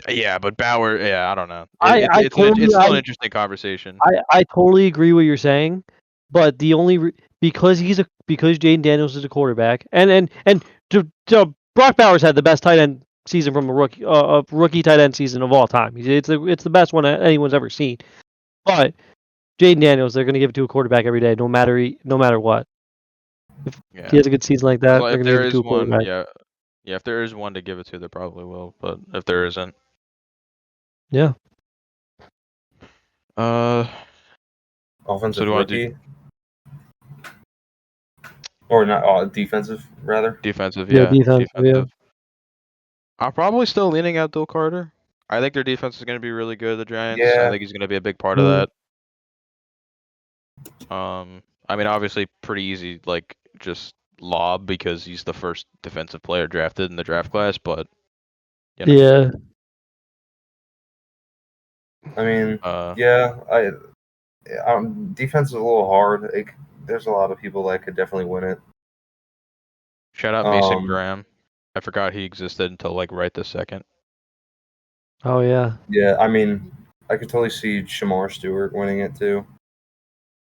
Yeah, but Bauer. Yeah, I don't know. I totally, It's still an interesting conversation. I totally agree what you're saying, but the only because Jaden Daniels is a quarterback, and Brock Bowers had the best tight end season from a rookie tight end season of all time. It's the best one anyone's ever seen. But Jaden Daniels, they're going to give it to a quarterback every day, no matter what. If he has a good season like that, they're If going to give there it to is a one, quarterback. yeah. If there is one to give it to, they probably will. But if there isn't, Yeah. Offensive So do you want to rookie, or not? Defensive rather. defensive? Yeah, Yeah, defense. Yeah. I'm probably still leaning Abdul Carter. I think their defense is going to be really good. The Giants. I Yeah. think he's going to be a big part of that. I mean, obviously, pretty easy, like just lob because he's the first defensive player drafted in the draft class. But you know, Yeah. I mean, yeah. Defense is a little hard. There's a lot of people that could definitely win it. shout out Mason Graham. I forgot he existed until like right this second. Oh yeah. Yeah, I mean, I could totally see Shamar Stewart winning it too.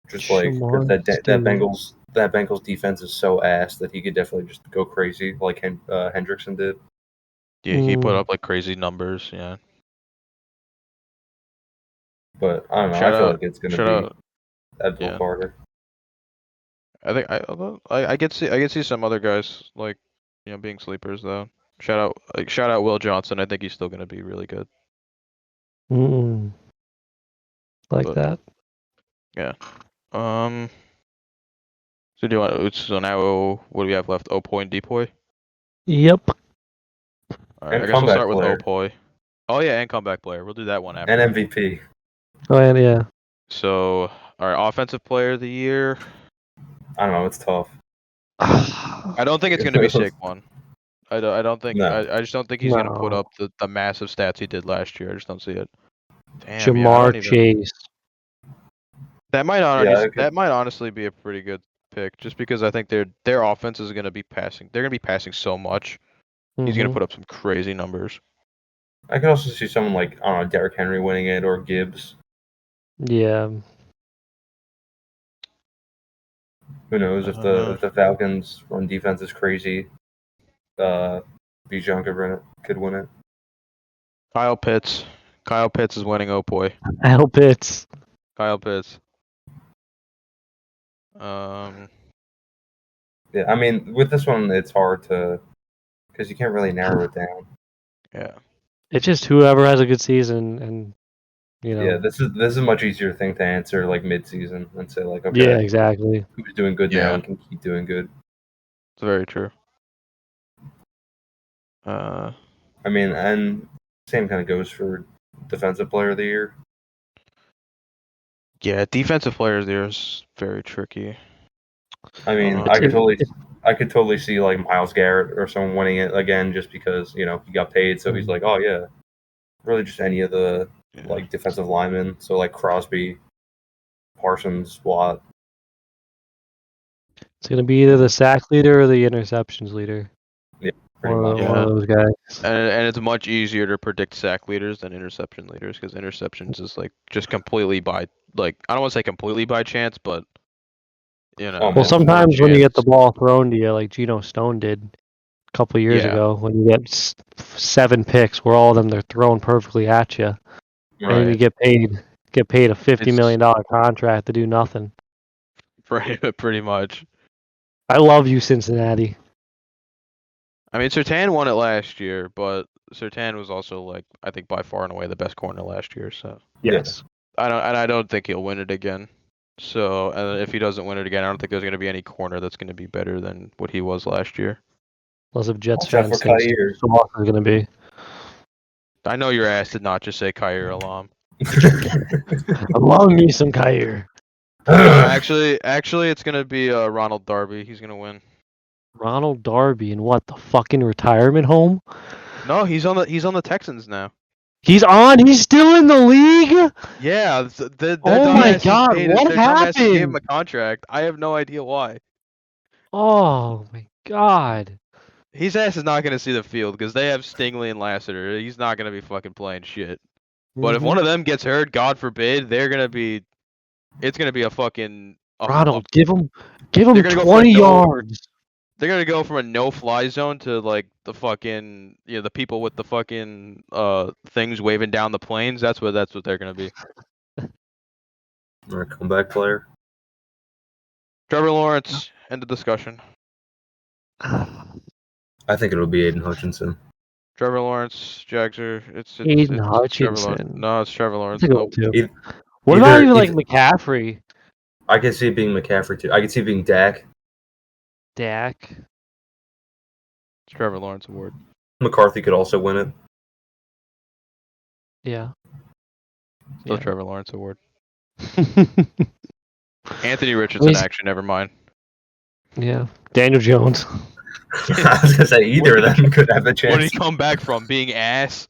Just like because that Bengals defense is so ass that he could definitely just go crazy like Hendrickson did. Yeah, he put up like crazy numbers. Yeah. But I don't know. I feel like it's gonna be Abdul Carter. I think I could see some other guys like being sleepers though. Shout out Will Johnson. I think he's still gonna be really good. That. Yeah. So do you want? So now what do we have left? Opoy and Depoy. Yep. All right. I guess we'll start with Opoy. Oh yeah, and comeback player. We'll do that one after. And MVP. Oh and yeah. So all right, offensive player of the year. I don't know. It's tough. I don't think it's gonna be Saquon. I don't think. No. I just don't think he's gonna put up the massive stats he did last year. I just don't see it. Damn. Jamar Chase. That might honestly be a pretty good pick, just because I think their offense is gonna be passing. They're gonna be passing so much. He's gonna put up some crazy numbers. I could also see someone like I don't know, Derrick Henry winning it or Gibbs. Yeah. Who knows if the Falcons' run defense is crazy? Bijan could win it. Kyle Pitts. Kyle Pitts is winning. Oh boy. Kyle Pitts. Kyle Pitts. Yeah, I mean, with this one, it's hard to because you can't really narrow it down. Yeah. It's just whoever has a good season, and Yeah, this is a much easier thing to answer like mid-season and say like, okay, yeah, exactly. Who's doing good now and can keep doing good. It's very true. I mean, and same kind of goes for defensive player of the year. Yeah, defensive player of the year is very tricky. I mean, I could totally see like Myles Garrett or someone winning it again just because he got paid, so he's like, oh yeah, really just any of the like defensive linemen. So like Crosby, Parsons, Watt. It's gonna be either the sack leader or the interceptions leader. Yeah, pretty much. much. One of those guys. And it's much easier to predict sack leaders than interception leaders because interceptions is like just completely by I don't want to say completely by chance, but Well, sometimes when you get the ball thrown to you, like Geno Stone did a couple years ago, when you get 7 picks, where all of them they're thrown perfectly at you, and you get paid a $50 million contract to do nothing. Pretty much. I love you, Cincinnati. I mean, Surtain won it last year, but Surtain was also I think by far and away the best corner last year. So yes, I don't think he'll win it again. So if he doesn't win it again, I don't think there's going to be any corner that's going to be better than what he was last year. Unless if Jets Watch out fans for think Kyer. Sauce is going to be. I know your ass did not just say Kyer Alam. I love me some Kyer. Actually, it's going to be Ronald Darby. He's going to win. Ronald Darby in what, the fucking retirement home? No, he's on the Texans now. He's still in the league? Yeah, the Oh my dumbasses God, paid what their dumbasses gave him happened? a contract. I have no idea why. Oh my God. His ass is not going to see the field because they have Stingley and Lassiter. He's not going to be fucking playing shit. But if one of them gets hurt, God forbid, they're going to be. It's going to be a fucking. Ronald, give him They're gonna go for 20 yards. They're gonna go from a no-fly zone to like the fucking the people with the fucking things waving down the planes. That's what they're gonna be. Or a comeback player. Trevor Lawrence. End of discussion. I think it'll be Aiden Hutchinson. Trevor Lawrence, Jags are it's Aiden Trevor Lawrence. Hutchinson. No, it's Trevor Lawrence. That's a Nope. good one, too. Either- What about even like either- McCaffrey? I can see it being McCaffrey too. I can see it being Dak. Dak? It's Trevor Lawrence award. McCarthy could also win it. Yeah. Still Yeah. Trevor Lawrence award. Anthony Richardson. Actually, never mind. Yeah. Daniel Jones. I was gonna say either of them could have a Where chance. did he come back from? Being ass.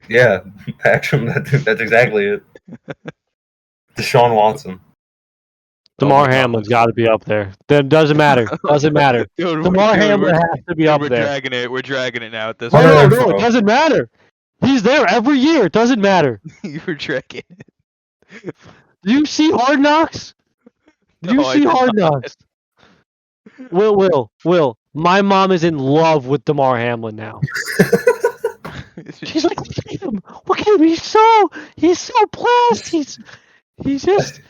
Yeah, actually, that's exactly it. Deshaun Watson. DeMar Hamlin's got to be up there. That doesn't matter. Doesn't matter. Dude, DeMar Hamlin has to be up we're there. dragging it. We're dragging it now at this No, point. no, it doesn't matter. He's there every year. It doesn't matter. You were dragging it. Do you see Hard Knocks? Do you No, I see did Hard not. Knocks? Will. My mom is in love with DeMar Hamlin now. She's like, look at him. Look at him. He's so blessed. He's just,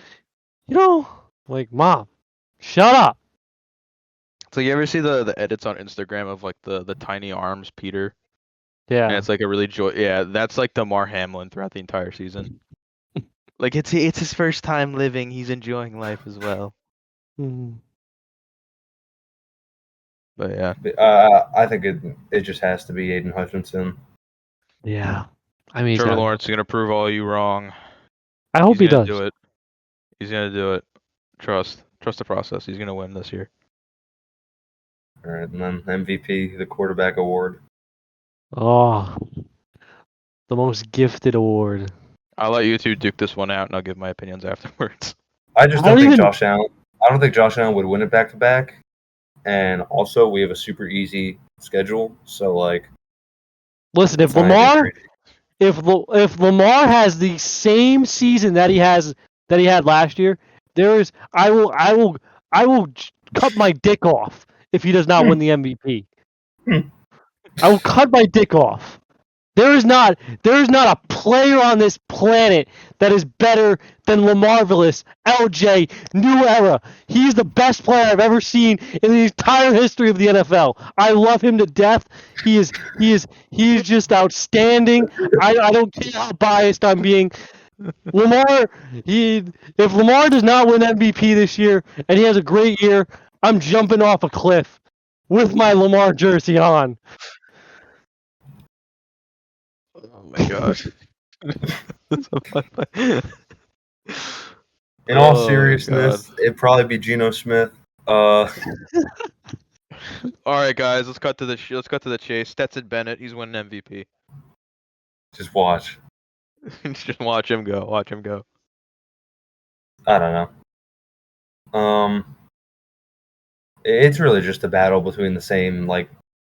like, Mom, shut up. So you ever see the edits on Instagram of like the tiny arms Peter? Yeah. And it's like a really yeah, that's like DeMar Hamlin throughout the entire season. Like it's his first time living. He's enjoying life as well. Mhm. But yeah. I think it just has to be Aiden Hutchinson. Yeah. I mean, Trevor Lawrence is gonna prove all you wrong. I hope he does. Do it. He's gonna do it. Trust the process. He's gonna win this year. All right, and then MVP, the quarterback award. Oh, the most gifted award. I'll let you two duke this one out, and I'll give my opinions afterwards. I just don't think Josh Allen. I don't think Josh Allen would win it back to back. And also, we have a super easy schedule, so like. Listen, if Lamar has the same season that he had last year, I will cut my dick off if he does not win the MVP. I will cut my dick off. There is not a player on this planet that is better than Lamarvelous, LJ, New Era. He's the best player I've ever seen in the entire history of the NFL. I love him to death. He is just outstanding. I don't care how biased I'm being. If Lamar does not win MVP this year and he has a great year, I'm jumping off a cliff with my Lamar jersey on. Oh my gosh. In all seriousness, it'd probably be Geno Smith. All right, guys, let's cut to the chase. Stetson Bennett, he's winning MVP. Just watch. Just watch him go. Watch him go. I don't know. It's really just a battle between the same like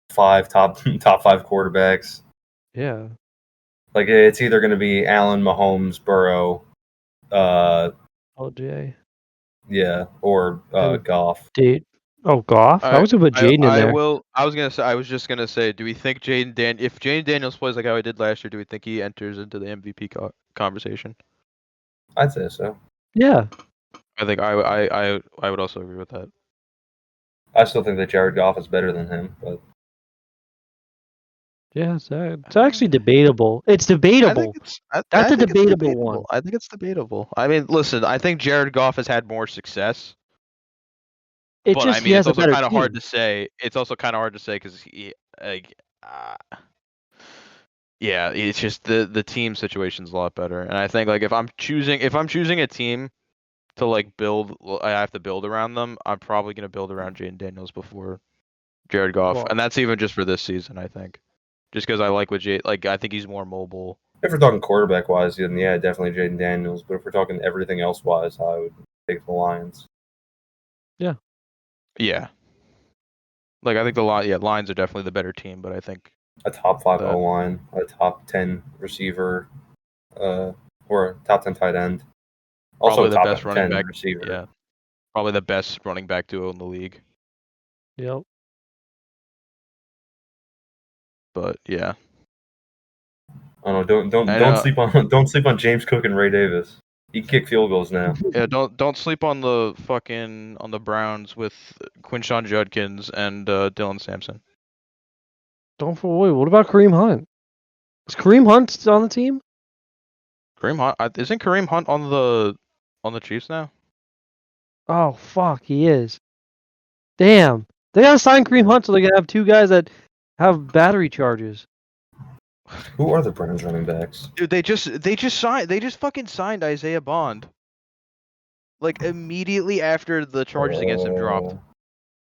top 5 quarterbacks. Yeah. Like it's either going to be Allen, Mahomes, Burrow, LJ. Yeah, or Goff. Goff. I was gonna put Jaden in there. I was just gonna say, do we think if Jaden Daniels plays like how he did last year, do we think he enters into the MVP conversation? I'd say so. Yeah. I think I would also agree with that. I still think that Jared Goff is better than him, but Yeah, it's actually debatable. It's debatable. That's a debatable one. I think it's debatable. I mean, listen, I think Jared Goff has had more success, It but I just he mean, it's has a also better kind of hard team. to say. It's also kind of hard to say because like, uh, yeah, it's just the team situation's a lot better. And I think like if I'm choosing a team to like build, I have to build around them. I'm probably gonna build around Jaden Daniels before Jared Goff, Well, and that's even just for this season. I think, just because I like what I think he's more mobile. If we're talking quarterback wise, then yeah, definitely Jaden Daniels. But if we're talking everything else wise, I would take the Lions. Yeah, like I think Lions are definitely the better team, but I think A top 5 that O line, a top 10 receiver, or a top 10 tight end. Also, probably a the top best running 10 back. receiver. Yeah, probably the best running back duo in the league. yep. But yeah, I don't know. I Don't know. sleep on James Cook and Ray Davis. He can kick field goals now. Yeah, don't sleep on the Browns with Quinshon Judkins and Dylan Sampson. Wait, what about Kareem Hunt? Is Kareem Hunt on the team? Kareem Hunt isn't Kareem Hunt on the Chiefs now? Oh fuck, he is. Damn, they gotta sign Kareem Hunt so they can have two guys that have battery charges. Who are the Browns running backs? Dude, they just fucking signed Isaiah Bond. Like immediately after the charges against him dropped.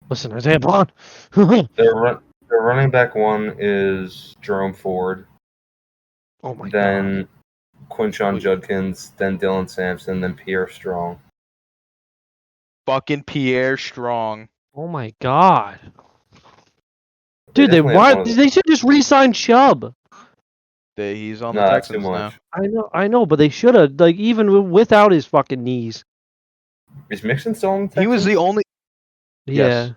Listen, Isaiah Bond. Their running back one is Jerome Ford. Oh my god. Then Quinshon Wait. Judkins. Then Dylan Sampson. Then Pierre Strong. Fucking Pierre Strong. Oh my god. They Dude, definitely have one of them. they should just re-sign Chubb. He's on No, the that's too Texans now. much. I know, but they should have, like, even without his fucking knees. Is Mixon still on the Texans? He was the only. Yeah. Yes.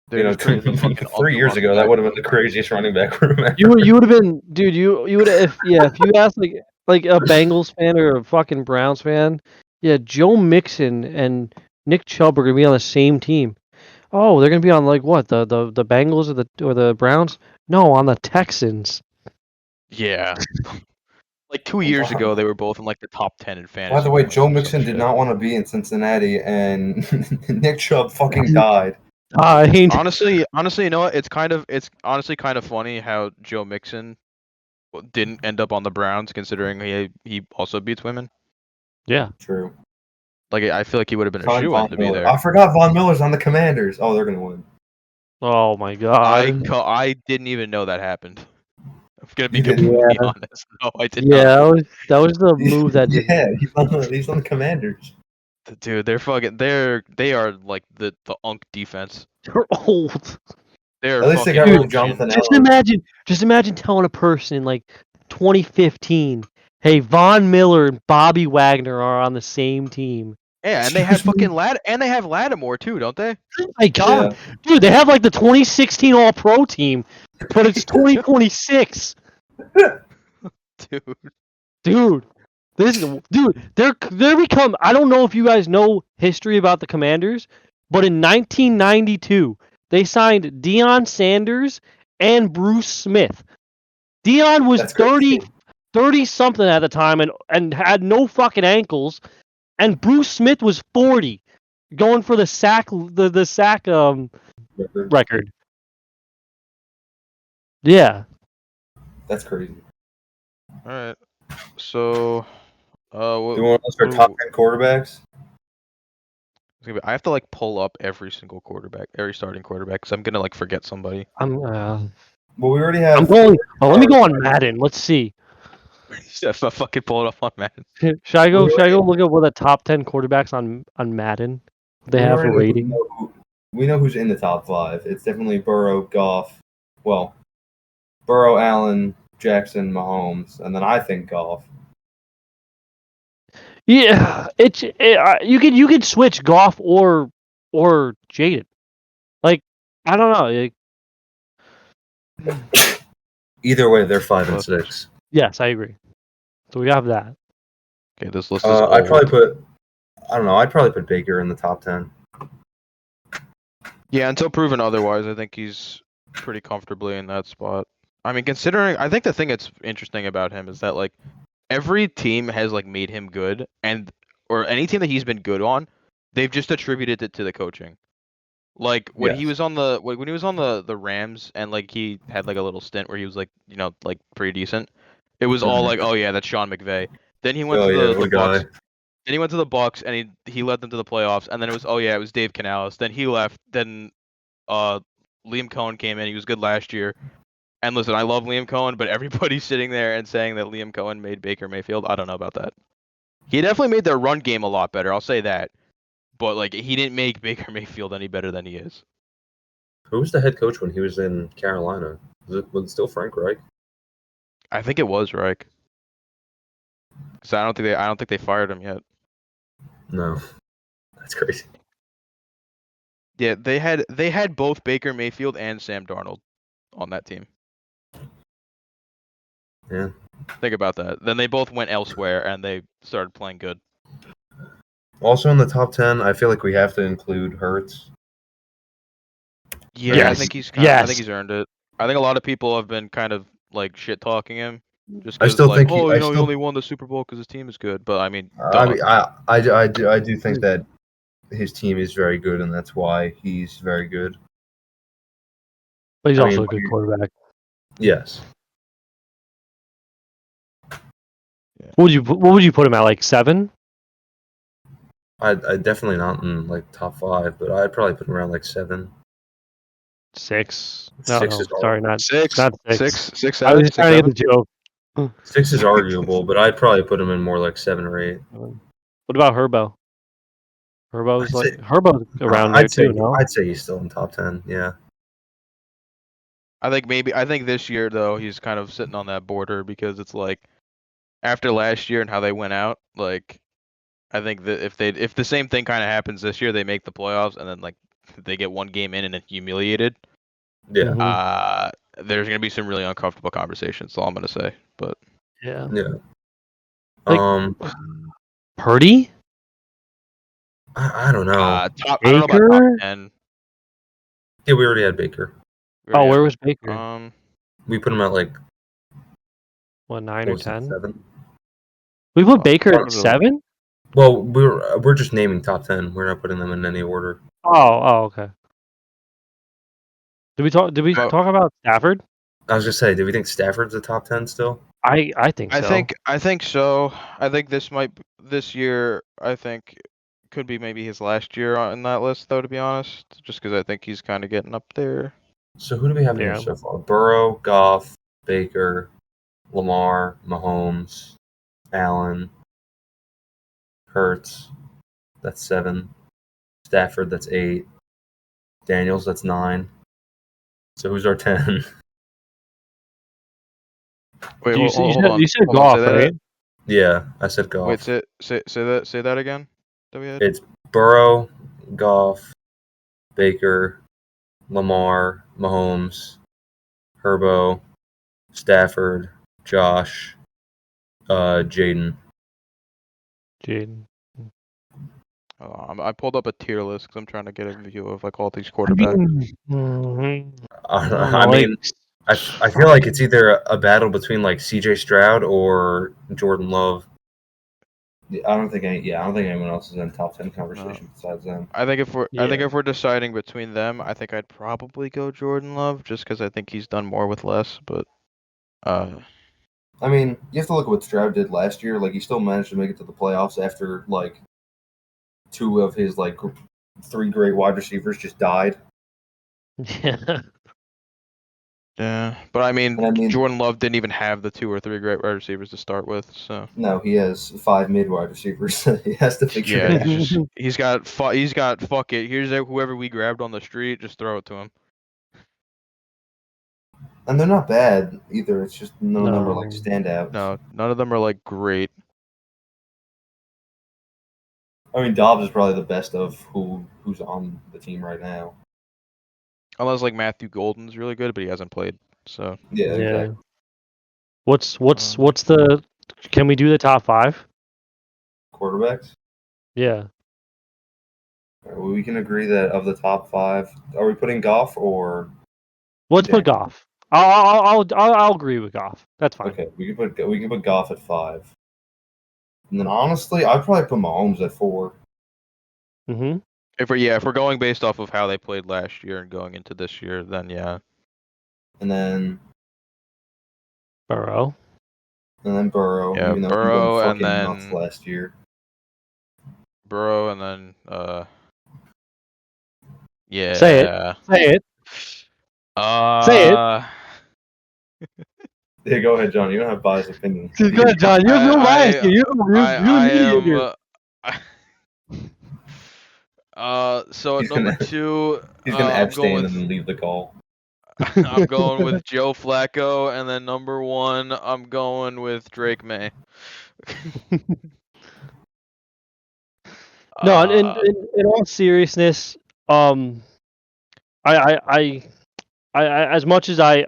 They're just trading the fucking 3 years ago, that would have been the craziest running back room ever. You would have been, dude. You would have, if you asked like a Bengals fan or a fucking Browns fan, yeah, Joe Mixon and Nick Chubb are gonna be on the same team. Oh, they're gonna be on like what the Bengals or the Browns? No, on the Texans. Yeah. Like 2 years ago, they were both in like the top 10 in fantasy. By the way, points Joe or some Mixon did shit. not want to be in Cincinnati, and Nick Chubb fucking died. Honestly, you know what? It's honestly kind of funny how Joe Mixon didn't end up on the Browns, considering he also beats women. Yeah. True. Like I feel like he would have been a Signed shoo-in Von to be Miller. there. I forgot Von Miller's on the Commanders. Oh, they're gonna win. Oh my god. I didn't even know that happened. I'm gonna be You didn't? completely Yeah. honest. No, I did Yeah, not. that was the move that did. Yeah, he's on the Commanders. Dude, they are like the Unk defense. They're old. They're At least they got fucking rid of OG. Jonathan Just Allen. imagine telling a person in like 2015, hey, Von Miller and Bobby Wagner are on the same team. Yeah, and they have fucking and they have Lattimore too, don't they? Oh my god, dude, they have like the 2016 All Pro team, but it's 2026. Dude. They're become. I don't know if you guys know history about the Commanders, but in 1992 they signed Deion Sanders and Bruce Smith. Deion was That's crazy. 30 something at the time and had no fucking ankles, and Bruce Smith was 40, going for the sack record. Yeah. That's crazy. All right. So, Do you want to list our top 10 quarterbacks? I have to like pull up every single quarterback, every starting quarterback, because I'm gonna like forget somebody. Well, we already have. I'm going. Oh, let me go on Madden. Let's see. If I fucking pull it up on Madden. Should I go look at what the top 10 quarterbacks on Madden they have for rating? We know who's in the top 5. It's definitely Burrow, Goff. Well, Burrow, Allen, Jackson, Mahomes, and then I think Goff. Yeah, you could switch Goff or Jaden. Like, I don't know. Either way, they're 5 and 6. Yes, I agree. So we have that. Okay, this list is old. I'd probably put Baker in the top 10. Yeah, until proven otherwise, I think he's pretty comfortably in that spot. I mean, considering, I think the thing that's interesting about him is that like every team has like made him good, or any team that he's been good on, they've just attributed it to the coaching. Like when he Yes. was on when he was on the Rams and like he had like a little stint where he was like like pretty decent. It was all like, oh yeah, that's Sean McVay. Then he went Oh to yeah, the the guy. Bucks. Then he went to the Bucks and he led them to the playoffs. And then it was, oh yeah, it was Dave Canales. Then he left. Then Liam Cohen came in. He was good last year. And listen, I love Liam Cohen, but everybody's sitting there and saying that Liam Cohen made Baker Mayfield. I don't know about that. He definitely made their run game a lot better. I'll say that. But like he didn't make Baker Mayfield any better than he is. Who was the head coach when he was in Carolina? Was it still Frank Reich? I think it was Reich. Because I don't think they fired him yet. No, that's crazy. Yeah, they had both Baker Mayfield and Sam Darnold on that team. Yeah. Think about that. Then they both went elsewhere and they started playing good. Also in the top 10, I feel like we have to include Hurts. Yeah, I Yes. think he's I Yes. think he's earned it. I think a lot of people have been kind of like shit talking him just I because still like, think oh, I he still. only won the Super Bowl because his team is good. But I mean, I duh. mean, I do think that his team is very good, and that's why he's very good. But he's I also mean, a good quarterback. yes. What would you put him at? Like 7? I definitely not in like top 5, but I'd probably put him around like 7. 6? No, 6 no, is sorry, not Six, not 6. six, six, I was seven, just six, trying to seven. get the joke. 6 is arguable, but I'd probably put him in more like 7 or 8. What about Herbo? Herbo's I'd say, Herbo's around there too, no? I'd say he's still in top 10. Yeah. I think this year though he's kind of sitting on that border because it's like after last year and how they went out, like I think that if the same thing kind of happens this year, they make the playoffs and then like they get one game in and then humiliated. Yeah. Mhm. There's gonna be some really uncomfortable conversations. That's all I'm gonna say. But Yeah. Yeah. Like- Um, Purdy? I don't know. I don't know about top Baker? 10. Yeah, we already had Baker. Oh, where was Baker? We put him at like What, 9 what or was it, 10? 7. We put Baker one at of the- 7? Well, we're just naming top 10. We're not putting them in any order. Oh, okay. Did we Well- talk about Stafford? I was just saying, do we think Stafford's a top 10 still? I think so. I think so. I think this year I think could be maybe his last year on that list though, to be honest, just because I think he's kind of getting up there. So who do we have in here Yeah. so far? Burrow, Goff, Baker, Lamar, Mahomes, Allen, Hurts. That's 7. Stafford, that's 8. Daniels, that's 9. So who's our 10? Wait, You hold on. you said Hold on, Goff, say that- right? Yeah, I said Goff. Wait, say that again. That we had. It's Burrow, Goff, Baker, Lamar, Mahomes, Herbo, Stafford, Josh, Jaden. Jaden. I pulled up a tier list because I'm trying to get a view of like all these quarterbacks. I mean, I feel like it's either a battle between like C.J. Stroud or Jordan Love. I don't think anyone else is in top 10 conversation besides them. I think if we're deciding between them, I think I'd probably go Jordan Love just because I think he's done more with less. But I mean, you have to look at what Stroud did last year. Like, he still managed to make it to the playoffs after like 2 of his like 3 great wide receivers just died. Yeah. yeah, but I mean, And I mean- Jordan Love didn't even have the 2 or 3 great wide receivers to start with. So No, he has 5 mid wide receivers. He has to figure yeah, it out. he's got fuck it. Here's whoever we grabbed on the street, just throw it to him. And they're not bad either. It's just none of them are like No. standouts. No, none of them are like great. I mean, Dobbs is probably the best of who's on the team right now. Unless like Matthew Golden's really good, but he hasn't played. So Yeah, exactly. What's the? Can we do the top 5? Quarterbacks. Yeah. Well, we can agree that of the top 5, are we putting Goff or Let's put Goff. I'll agree with Goff. That's fine. Okay, we can put Goff at 5, and then honestly, I'd probably put Mahomes at 4. Mm-hmm. If we're going based off of how they played last year and going into this year, then yeah. And then Burrow. Burrow. Yeah, even though Burrow, he went and fucking nuts then last year. Burrow, and then yeah. Say it. Say it. Say it. Yeah, go ahead, John. You don't have biased opinion. Go ahead, John. You have no bias here. You're I mediator. am. So at He's number gonna- 2, He's gonna I'm abstain going and then leave the call. I'm going with Joe Flacco, and then number 1, I'm going with Drake May. No, in all seriousness, I as much as I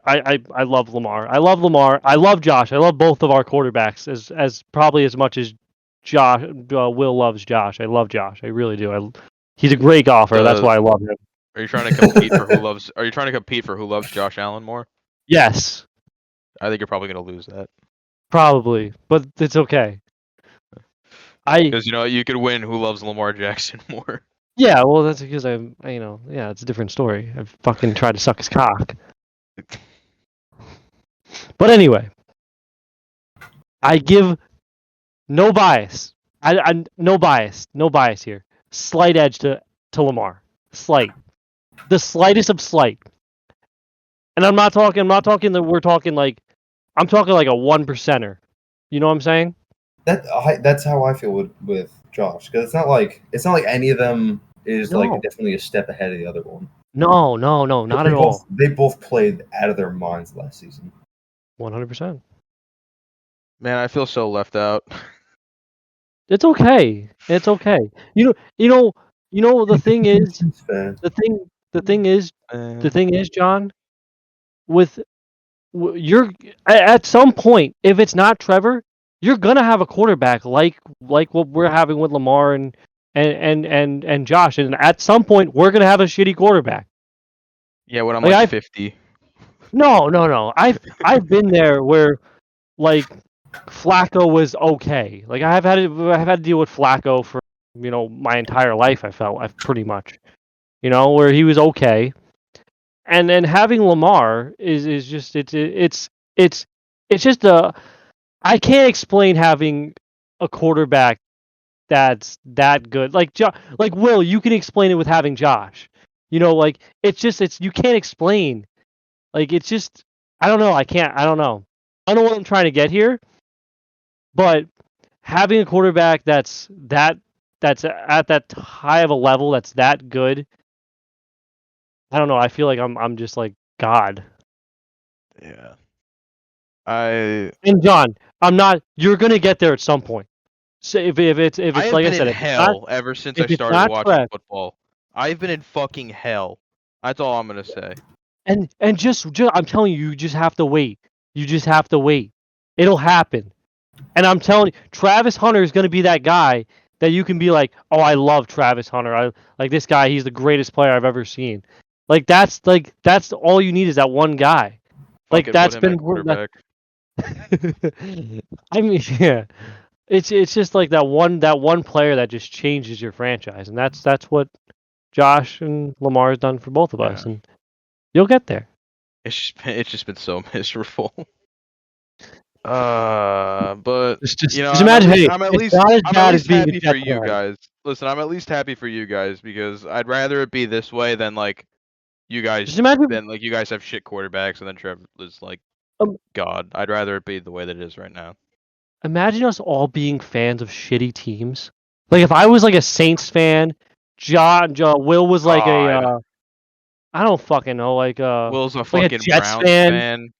love Lamar, I love Josh, I love both of our quarterbacks as probably as much as Josh. Will loves Josh. I love Josh. I really do. He's a great golfer. That's why I love him. Are you trying to compete for who loves? Are you trying to compete for who loves Josh Allen more? Yes, I think you're probably gonna lose that. probably, but it's okay. Because you could win who loves Lamar Jackson more. Yeah, well, that's because yeah, it's a different story. I've fucking tried to suck his cock. But anyway, I give no bias. I no bias here. Slight edge to Lamar. Slight. The slightest of slight. And I'm not talking that we're talking like I'm talking like a 1%er. You know what I'm saying? That's how I feel with Josh, because it's not like any of them is like No. definitely a step ahead of the other one. No, not at all. They both played out of their minds last season. 100%. Man, I feel so left out. It's okay. It's okay. You know. The thing is, the thing is, John. You're at some point, if it's not Trevor, you're gonna have a quarterback like what we're having with Lamar and Josh, and at some point we're gonna have a shitty quarterback. Yeah, when I'm like 50. No. I've been there where like Flacco was okay. Like I've had to deal with Flacco for my entire life. I've pretty much where he was okay, and then having Lamar is just it's just I can't explain having a quarterback that's that good. Like Will, you can explain it with having Josh. Like it's you can't explain. Like it's just I don't know. I don't know. I don't know what I'm trying to get here, but having a quarterback that's at that high of a level, that's that good. I don't know. I feel like I'm just like God. Yeah. And John, I'm not. You're gonna get there at some point. So if it's like I said, in hell ever since I started watching football. I've been in fucking hell. That's all I'm gonna say. And just I'm telling you, you just have to wait. You just have to wait. It'll happen. And I'm telling you, Travis Hunter is gonna be that guy that you can be like, oh, I love Travis Hunter. I like this guy. He's the greatest player I've ever seen. That's all you need is that one guy. Like that's been quarterback. I mean, yeah. It's just like that one player that just changes your franchise, and that's what Josh and Lamar has done for both of us, and you'll get there. It's just been so miserable. But just imagine. I'm at least happy for you guys. Listen, I'm at least happy for you guys because I'd rather it be this way than like you guys. Just imagine than like you guys have shit quarterbacks and then Trevor is like God. I'd rather it be the way that it is right now. Imagine us all being fans of shitty teams. Like if I was like a Saints fan, Will was like I don't fucking know, like Will's a like fucking a Jets Browns fan.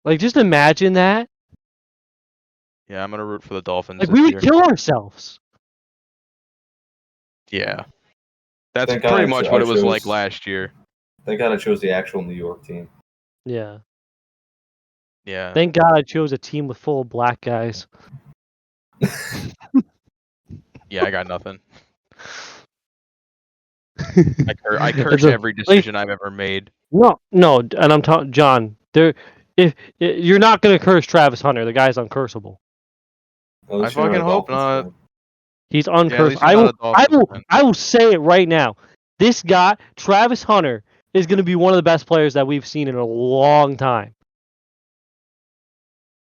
Like just imagine that. Yeah, I'm gonna root for the Dolphins. Like we would kill ourselves. Yeah, that's pretty much what it was like last year. Thank God I chose the actual New York team. Yeah. Yeah. Thank God I chose a team with full of black guys. Yeah, I got nothing. I curse It's a- every decision I've ever made. no, and I'm talking John. If you're not gonna curse Travis Hunter, the guy's uncursable. At least I you're not a fucking hope Dolphins not. fan. He's Yeah, at uncursed. least I'm not a Dolphins fan. I will say it right now. This guy, Travis Hunter, is going to be one of the best players that we've seen in a long time.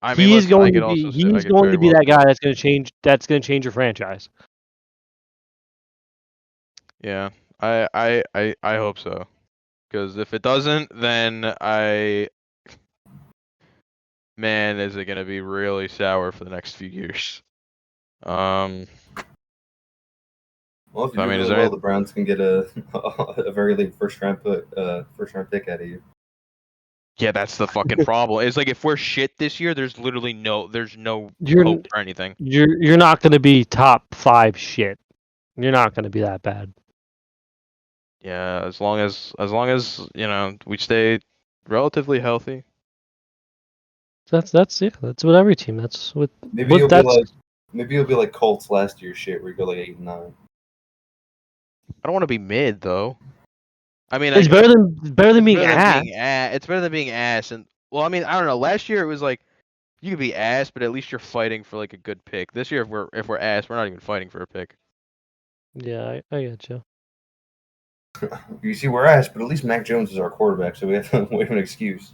I mean, listen, I could also say I He's could going very to be well that say guy it. that's going to change your franchise. Yeah, I hope so. Because if it doesn't, then man, is it gonna be really sour for the next few years. Well, if you I do mean, is really there well, any, the Browns can get a a very late first round pick out of you. yeah, that's the fucking problem. It's like if we're shit this year, there's no You're hope for anything. you're not going to be top 5 shit. You're not going to be that bad. Yeah, as long as we stay relatively healthy. That's with every team. That's with Maybe you'll that's be like Colts last year shit where you go like 8-9. I don't want to be mid though. I mean, it's better than it's being better than ass. being ass. It's better than being ass. And well, I mean, I don't know. Last year it was like you could be ass, but at least you're fighting for like a good pick. This year, if we're ass, we're not even fighting for a pick. Yeah, I get you. You see, we're ass, but at least Mac Jones is our quarterback, so we have an excuse.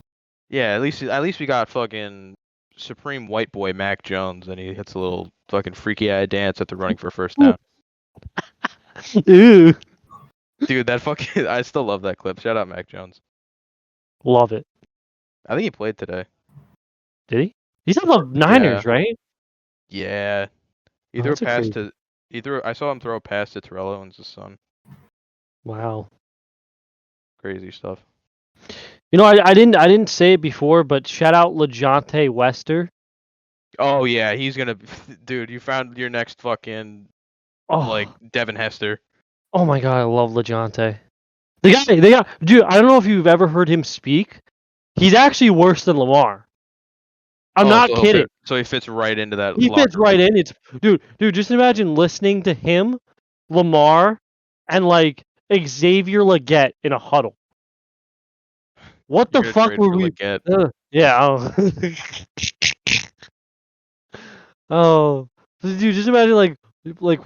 Yeah, at least we got fucking supreme white boy Mac Jones, and he hits a little fucking freaky eye dance after running for a first down. Ooh, Dude, that fucking I still love that clip. Shout out Mac Jones. love it. I think he played today. Did he? He's on the Niners, right? Yeah. He Oh, threw a that's a pass crazy. to. I saw him throw a pass to Torello and his son. Wow. Crazy stuff. You know, I didn't say it before, but shout out LeJohntay Wester. Oh yeah, he's gonna. Dude, you found your next fucking Oh, Devin Hester. oh my god, I love LeJohntay. Dude, I don't know if you've ever heard him speak. He's actually worse than Lamar. I'm not kidding. So he fits right into that. He fits locker right room. in. It's dude. Just imagine listening to him, Lamar, and like Xavier Legette in a huddle. What You're the gonna fuck trade were for we? Legette. Yeah. Oh, dude, just imagine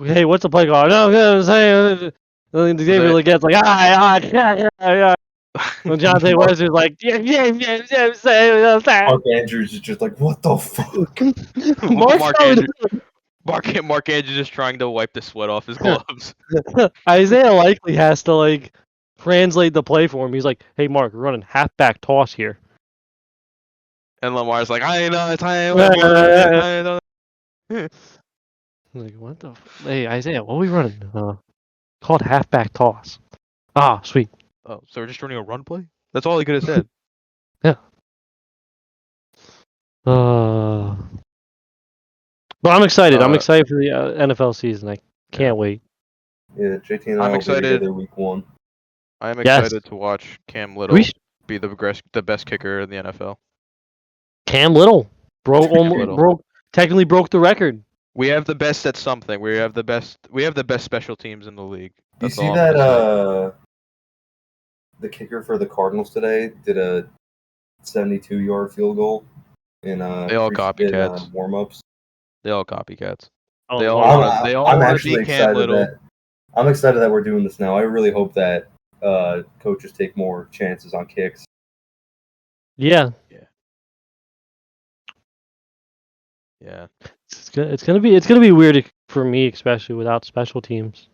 hey, what's the play call? No, I'm saying. And Xavier Legette's like, yeah. When Jonte Wester's like, Mark Andrews is just like, what the fuck? Mark Andrews just trying to wipe the sweat off his gloves. Isaiah likely has to like translate the play for him. He's like, hey Mark, we're running halfback toss here. And Lamar's like, I know, Like, what the? Hey Isaiah, what are we running? Called halfback toss. Ah, sweet. Oh, so we're just running a run play? That's all he could have said. Yeah. But I'm excited. I'm excited for the NFL season. I can't wait. Yeah, JT and I I'm will excited. be together week 1. I am excited to watch Cam Little be the best kicker in the NFL. Cam Little technically broke the record. We have the best at something. We have the best special teams in the league. You That's see all I'm gonna that the kicker for the Cardinals today did a 72-yard field goal in They all copycats. warm-ups. They all copycats. Oh, They all want to be Cam Little. I'm excited that we're doing this now. I really hope that coaches take more chances on kicks. Yeah. Yeah. It's gonna be weird for me, especially without special teams.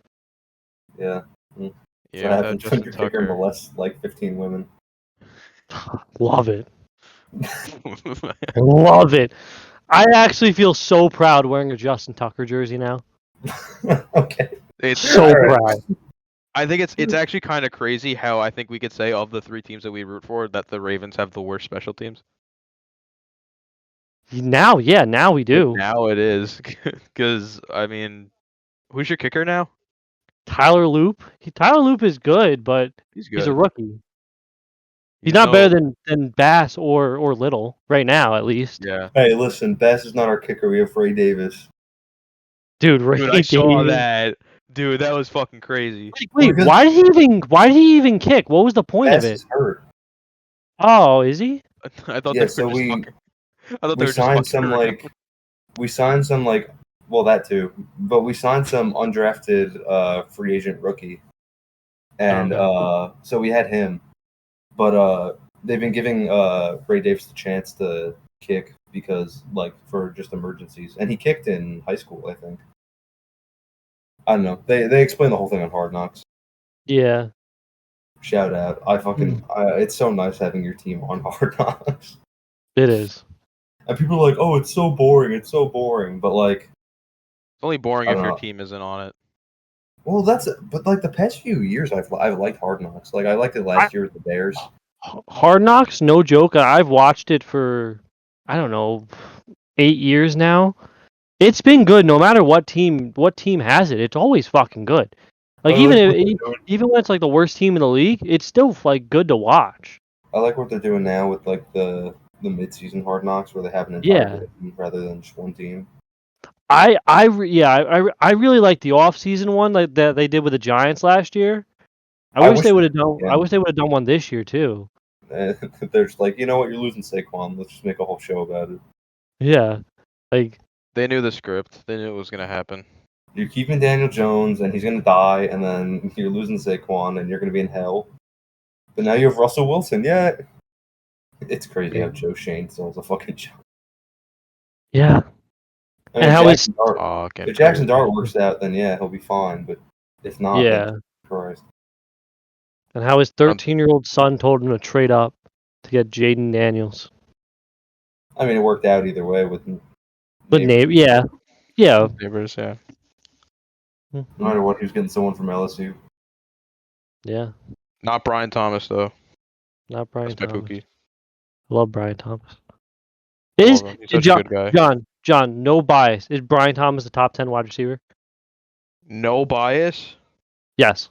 Yeah. Yeah. What happens when your kicker molests like 15 women? Love it. Love it. I actually feel so proud wearing a Justin Tucker jersey now. Okay. It's so proud. I think it's actually kind of crazy how I think we could say of the 3 teams that we root for that the Ravens have the worst special teams. Now we do. Now it is because I mean, who's your kicker now? Tyler Loop. Tyler Loop is good, but he's a rookie. He's not better than Bass or Little right now, at least. Yeah. Hey, listen, Bass is not our kicker. We have Ray Davis. Dude, I saw that. Dude, that was fucking crazy. Wait, Because why did he even kick? What was the point of Bass it? is hurt. Oh, is he? I thought Yeah, they so were just we fucking. I thought they we were just signed fucking some around. well, that too, but we signed some undrafted free agent rookie, and Okay. so we had him, but they've been giving Ray Davis the chance to kick because like for just emergencies, and he kicked in high school, I think. I don't know. They explain the whole thing on Hard Knocks. Yeah. Shout out! It's so nice having your team on Hard Knocks. It is. And people are like, "Oh, it's so boring. It's so boring." But like, It's only boring I if don't your know. team isn't on it. Well, but like the past few years, I've liked Hard Knocks. Like I liked it last year with the Bears. Hard Knocks, no joke. I've watched it for I don't know 8 years now. It's been good no matter what team has it. It's always fucking good. Like I even like if, what they're doing. even when it's like the worst team in the league, it's still like good to watch. I like what they're doing now with like the mid-season Hard Knocks, where they have an entire Yeah. division rather than just one team. I really like the off-season one like that they did with the Giants last year. I wish they would have done. I again. wish they would have done one this year too. They're just like, you know what, you're losing Saquon. Let's just make a whole show about it. Yeah, like They knew the script. They knew it was gonna happen. You're keeping Daniel Jones, and he's gonna die, and then you're losing Saquon, and you're gonna be in hell. But now you have Russell Wilson. Yeah, it's crazy how Joe Shane still has a fucking job. yeah. I mean, And how he's if Jackson Dart works out, then yeah, he'll be fine. But if not, then Christ. And how his 13-year-old son told him to trade up to get Jaden Daniels. I mean, it worked out either way with Neighbors. Yeah. Neighbors, yeah. No matter what, he was getting someone from LSU. Yeah. Not Brian Thomas though. Not Brian That's my Thomas. Pookie. I love Brian Thomas. He's such a good guy. John, no bias. Is Brian Thomas the top 10 wide receiver? No bias. Yes.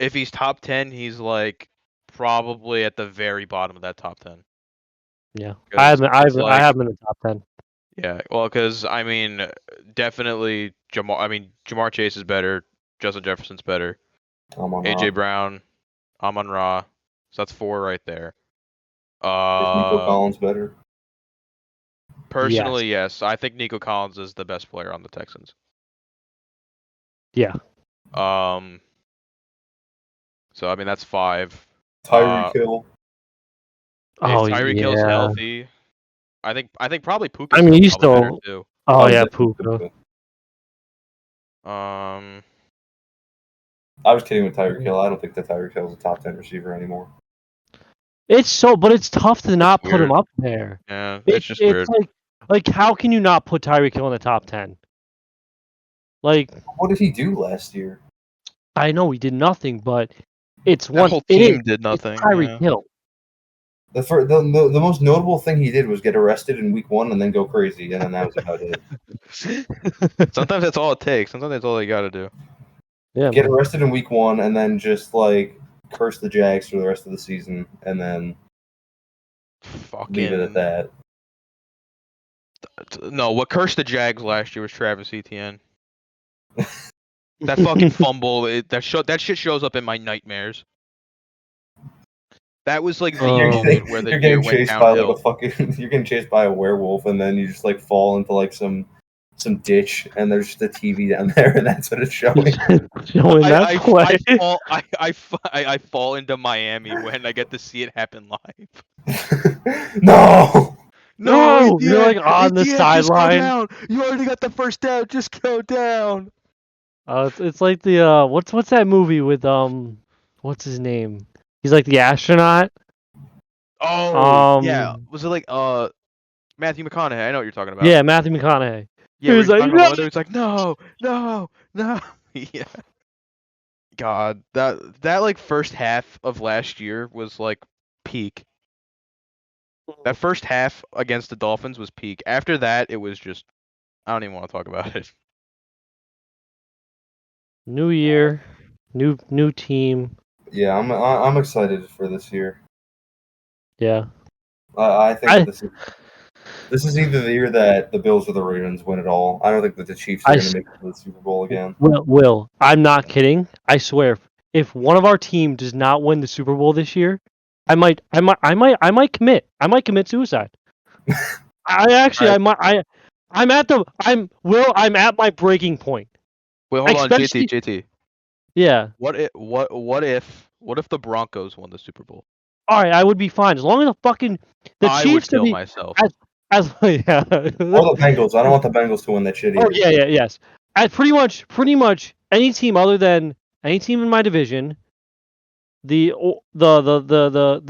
If he's top 10, he's like probably at the very bottom of that top 10. Yeah. I have him in the top 10. Yeah, well, because I mean, definitely Jamar Chase is better. Justin Jefferson's better. AJ Brown, Amon-Ra. So that's 4 right there. Is Nico Collins better? Personally, yes. I think Nico Collins is the best player on the Texans. Yeah. So I mean that's 5. Tyreek Hill. If Tyreek Hill's healthy, I think probably Puka. I mean, he's better too. Oh yeah, Puka. I was kidding with Tyreek Hill. I don't think that Tyreek Hill is a top 10 receiver anymore. But it's tough to not put him up there. Yeah, it's just weird. Like how can you not put Tyreek Hill in the top 10? Like, what did he do last year? I know he did nothing, but it's the whole team did nothing. It's Tyreek Hill. The most notable thing he did was get arrested in week 1 and then go crazy, and then that was about it. Sometimes that's all it takes. Sometimes that's all you got to do. Yeah. Get arrested in week 1 and then just like curse the Jags for the rest of the season, and then leave it at that. No, what cursed the Jags last year was Travis Etienne. That fucking fumble, that shit shows up in my nightmares. That was like the moment where the deer went downhill. You're getting chased by a werewolf, and then you just like fall into like some ditch, and there's just a TV down there, and that's what it's showing. I fall into Miami when I get to see it happen live. No, you're like on the sideline. You already got the first down. Just go down. It's like the what's that movie with what's his name? He's like the astronaut. Oh, yeah. Was it like Matthew McConaughey? I know what you're talking about. Yeah, Matthew McConaughey. Yeah, he's like, no. He's like, no. Yeah. God, that like first half of last year was like peak. That first half against the Dolphins was peak. After that, it was just I don't even want to talk about it. New year, new team. Yeah, I'm excited for this year. Yeah. I think this is. This is either the year that the Bills or the Ravens win it all. I don't think that the Chiefs are I going to s- make it to the Super Bowl again. Will, I'm not kidding. I swear, if one of our team does not win the Super Bowl this year, I might commit. I might commit suicide. I actually, I'm at my breaking point. Wait, hold on, Especially, JT. yeah. What if the Broncos won the Super Bowl? All right, I would be fine as long as the I would Chiefs are kill the myself. as yeah. Or the Bengals. I don't want the Bengals to win that shit either. Oh yeah, yes. Pretty much any team other than any team in my division, the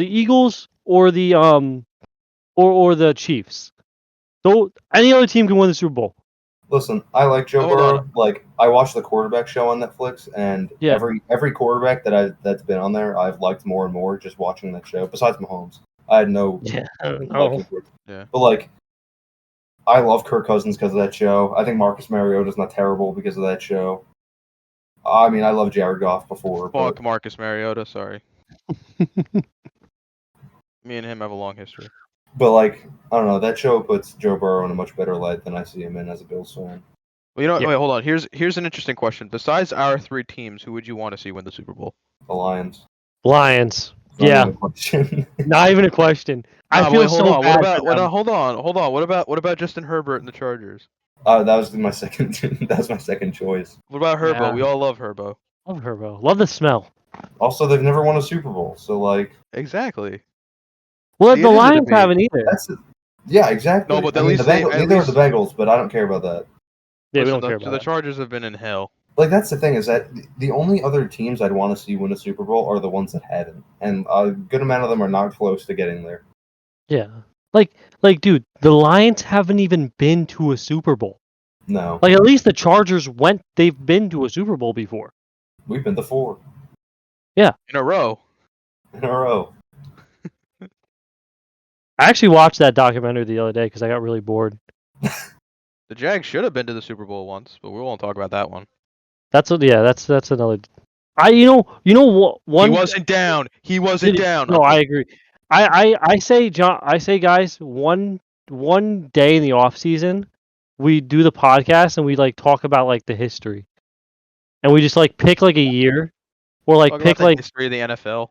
Eagles or the Chiefs. So any other team can win the Super Bowl. Listen, I like Joe Hold Burrow. on. Like I watched the quarterback show on Netflix, and Yeah. every quarterback that's been on there, I've liked more and more just watching that show. Besides Mahomes, I had no Yeah. liking for it. Yeah. But like, I love Kirk Cousins because of that show. I think Marcus Mariota's not terrible because of that show. I mean, I love Jared Goff before, Fuck but Marcus Mariota. Sorry. Me and him have a long history. like I don't know. That show puts Joe Burrow in a much better light than I see him in as a Bills fan. Well, you know what? Yeah. Wait, hold on. Here's an interesting question. Besides our three teams, who would you want to see win the Super Bowl? The Lions. Lions. It's not Yeah. even a question. Not even a question. I Nah, feel wait, hold so on. bad What about? for them. Hold on. What about Justin Herbert and the Chargers? That was my second. That was my second choice. What about Herbo? Yeah. We all love Herbo. Love Herbo. Love the smell. Also, they've never won a Super Bowl, so like Exactly. Well, See, the it is a Lions debate. haven't either. yeah, exactly. No, but I at mean, least the they- Bengals, at neither least- are the Bengals, but I don't care about that. Yeah, we Listen, don't care so about the it. Chargers have been in hell. Like that's the thing is that the only other teams I'd want to see win a Super Bowl are the ones that haven't, and a good amount of them are not close to getting there. Yeah. Like, dude, the Lions haven't even been to a Super Bowl. No, Like, at least the Chargers they've been to a Super Bowl before. we've been to 4 In a row. in a row. I actually watched that documentary the other day because I got really bored. The Jags should have been to the Super Bowl once, but we won't talk about that one. That's another. You know what? One He wasn't down. He wasn't down. No, I agree. I say, John. I say, guys, one day in the off season, we do the podcast and we like talk about like the history, and we just like pick like a year, or like Talk pick about the like history of the NFL.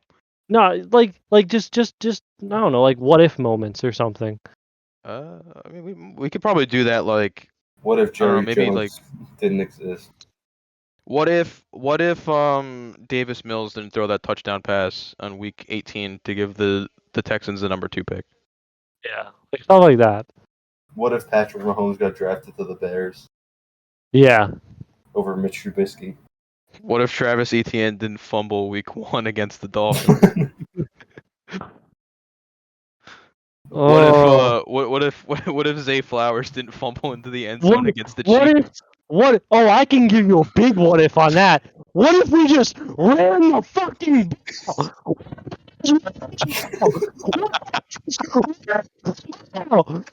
no like just I don't know, like what if moments or something. I mean, we could probably do that. Like, What if I don't know, Jerry maybe, Jones like- didn't exist? what if Davis Mills didn't throw that touchdown pass on week 18 to give the Texans the number 2 pick? Yeah, like stuff like that. What if Patrick Mahomes got drafted to the Bears Yeah. over Mitch Trubisky? What if Travis Etienne didn't fumble week 1 against the Dolphins? Oh. What if Zay Flowers didn't fumble into the end zone What- against the What Chiefs? if? What? Oh, I can give you a big what if on that. What if we just ran the fucking ball?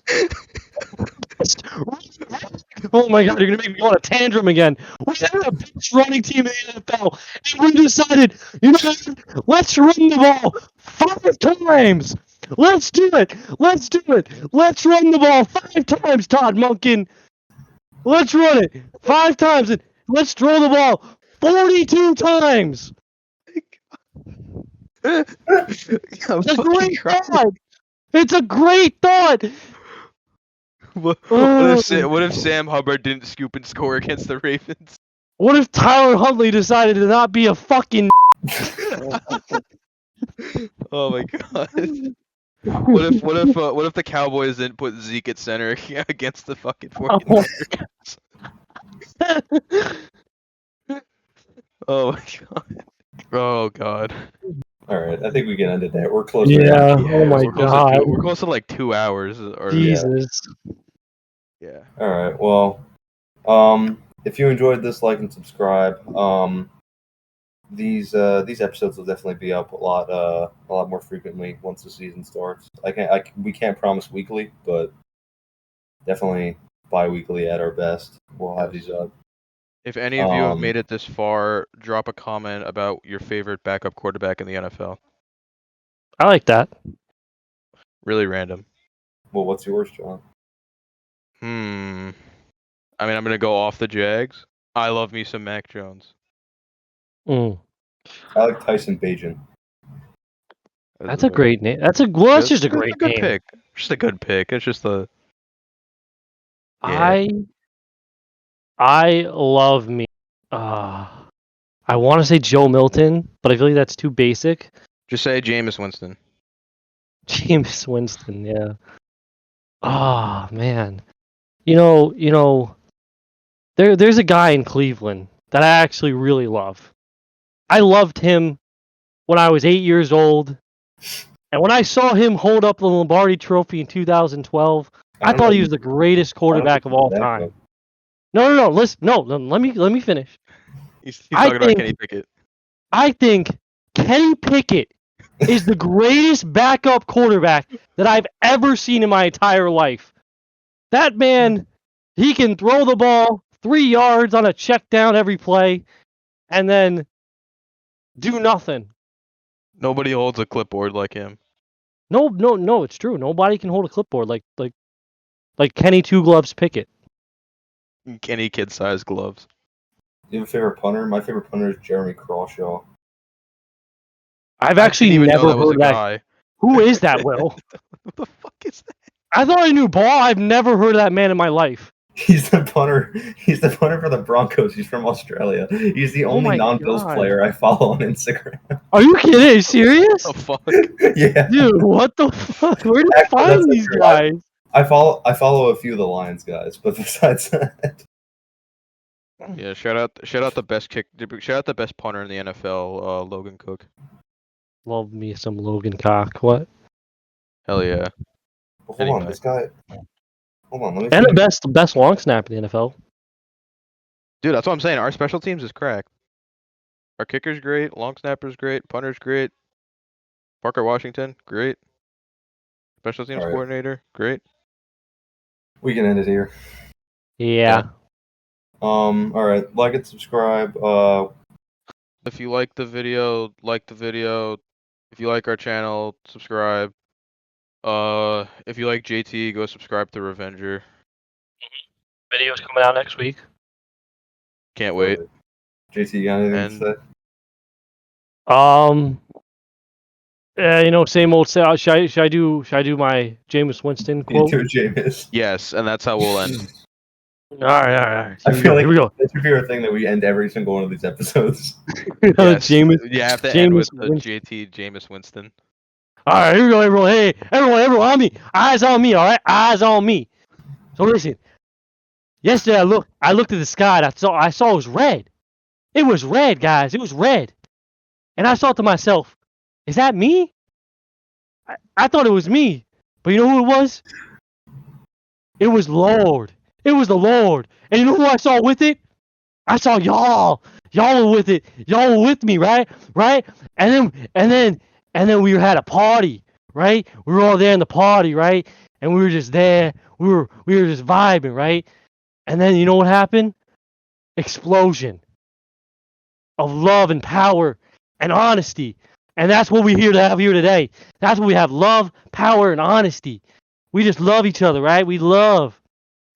Oh my god, you're gonna make me want a tantrum again. We had the best running team in the NFL, and we decided, you know what? Let's run the ball 5 times. Let's do it. Let's do it. Let's run the ball 5 times, Todd Monken. Let's run it 5 times, and let's throw the ball 42 times. I'm It's a fucking great crying. thought. It's a great thought. What if Sam Hubbard didn't scoop and score against the Ravens? What if Tyler Huntley decided to not be a fucking? Oh my god. What if the Cowboys didn't put Zeke at center against the fucking 49ers? Oh my god. Oh god. All right, I think we can end it there. We're close. Yeah. To Oh my we're close god. To we're close to like 2 hours. Or Jesus. yeah. All right. Well, if you enjoyed this, like and subscribe. These episodes will definitely be up a lot more frequently once the season starts. We can't promise weekly, but definitely bi-weekly at our best. We'll have these up. If any of you have made it this far, drop a comment about your favorite backup quarterback in the NFL. I like that. Really random. Well, what's yours, John? I'm gonna go off the Jags. I love me some Mac Jones. Mm. I like Tyson Bagent. That's a great name. That's just a great good name. pick. Just a good pick. It's just a. I love me. I want to say Joe Milton, but I feel like that's too basic. Just say Jameis Winston. James Winston, yeah. Man. You know, there's a guy in Cleveland that I actually really love. I loved him when I was 8 years old. And when I saw him hold up the Lombardi Trophy in 2012, I thought he was the greatest quarterback of all time. No. Listen, no. Let me finish. He's talking about Kenny Pickett. I think Kenny Pickett is the greatest backup quarterback that I've ever seen in my entire life. That man, he can throw the ball 3 yards on a check down every play, and then do nothing. Nobody holds a clipboard like him. No, it's true. Nobody can hold a clipboard like Kenny Two Gloves Pickett. Kenny kid-sized gloves. You have a favorite punter? My favorite punter is Jeremy Crawshaw. I've actually didn't even never know that was heard a that. guy. Who is that, Will? What the fuck is that? I thought I knew ball. I've never heard of that man in my life. He's the punter. He's the punter for the Broncos. He's from Australia. He's the only my non-Bills God. player I follow on Instagram. Are you kidding? Are you serious? What the fuck? Yeah, Dude, what the fuck? Where do you Actually, find that's these true. guys? I follow a few of the Lions guys, but besides that, Yeah, shout out the best punter in the NFL, Logan Cook. Love me some Logan Cock. What? Hell yeah. hold Anyway. on, this guy. Hold on, let me. And finish. the best long snap in the NFL. Dude, that's what I'm saying. Our special teams is crack. Our kicker's great, long snapper's great, punter's great. Parker Washington, great. Special teams All right. coordinator, great. We can end it here. Yeah. All right, like and subscribe. If you like the video, like the video. If you like our channel, subscribe. If you like JT, go subscribe to Revenger. Video's coming out next week. Can't wait. JT, you got anything to say? Same old. Should I do my Jameis Winston quote? You too, Jameis. Yes, and that's how we'll end. All right. I feel like here we go. that's your favorite thing that we end every single one of these episodes. Yes, Jameis. you have to end with the Winston. JT Jameis Winston. All right, here we go, everyone. Hey, everyone on me. Eyes on me. All right, eyes on me. So listen. Yesterday I looked at the sky and I saw it was red. It was red, guys. It was red. And I thought to myself, is that me? I thought it was me. But you know who it was? It was Lord. It was the Lord. And you know who I saw with it? I saw y'all. Y'all were with it. Y'all were with me, right? Right? And then we had a party, right? We were all there in the party, right? And we were just there. We were just vibing, right? And then you know what happened? Explosion of love and power and honesty. And that's what we're here to have here today. That's what we have: love, power, and honesty. We just love each other, right? We love.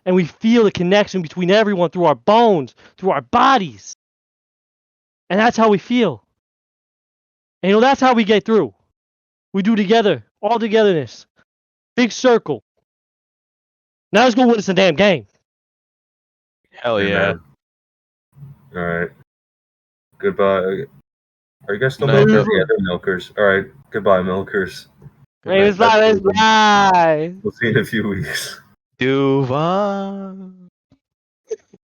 And we feel the connection between everyone through our bones, through our bodies. And that's how we feel. And that's how we get through. We do together, all togetherness. Big circle. Now let's go win some damn game. Hell yeah. All right. Goodbye. Are you guys still Night, milkers? Bill. Yeah, they're milkers. All right. Goodbye, milkers. Good night. Let's fly. We'll see you in a few weeks. Duval.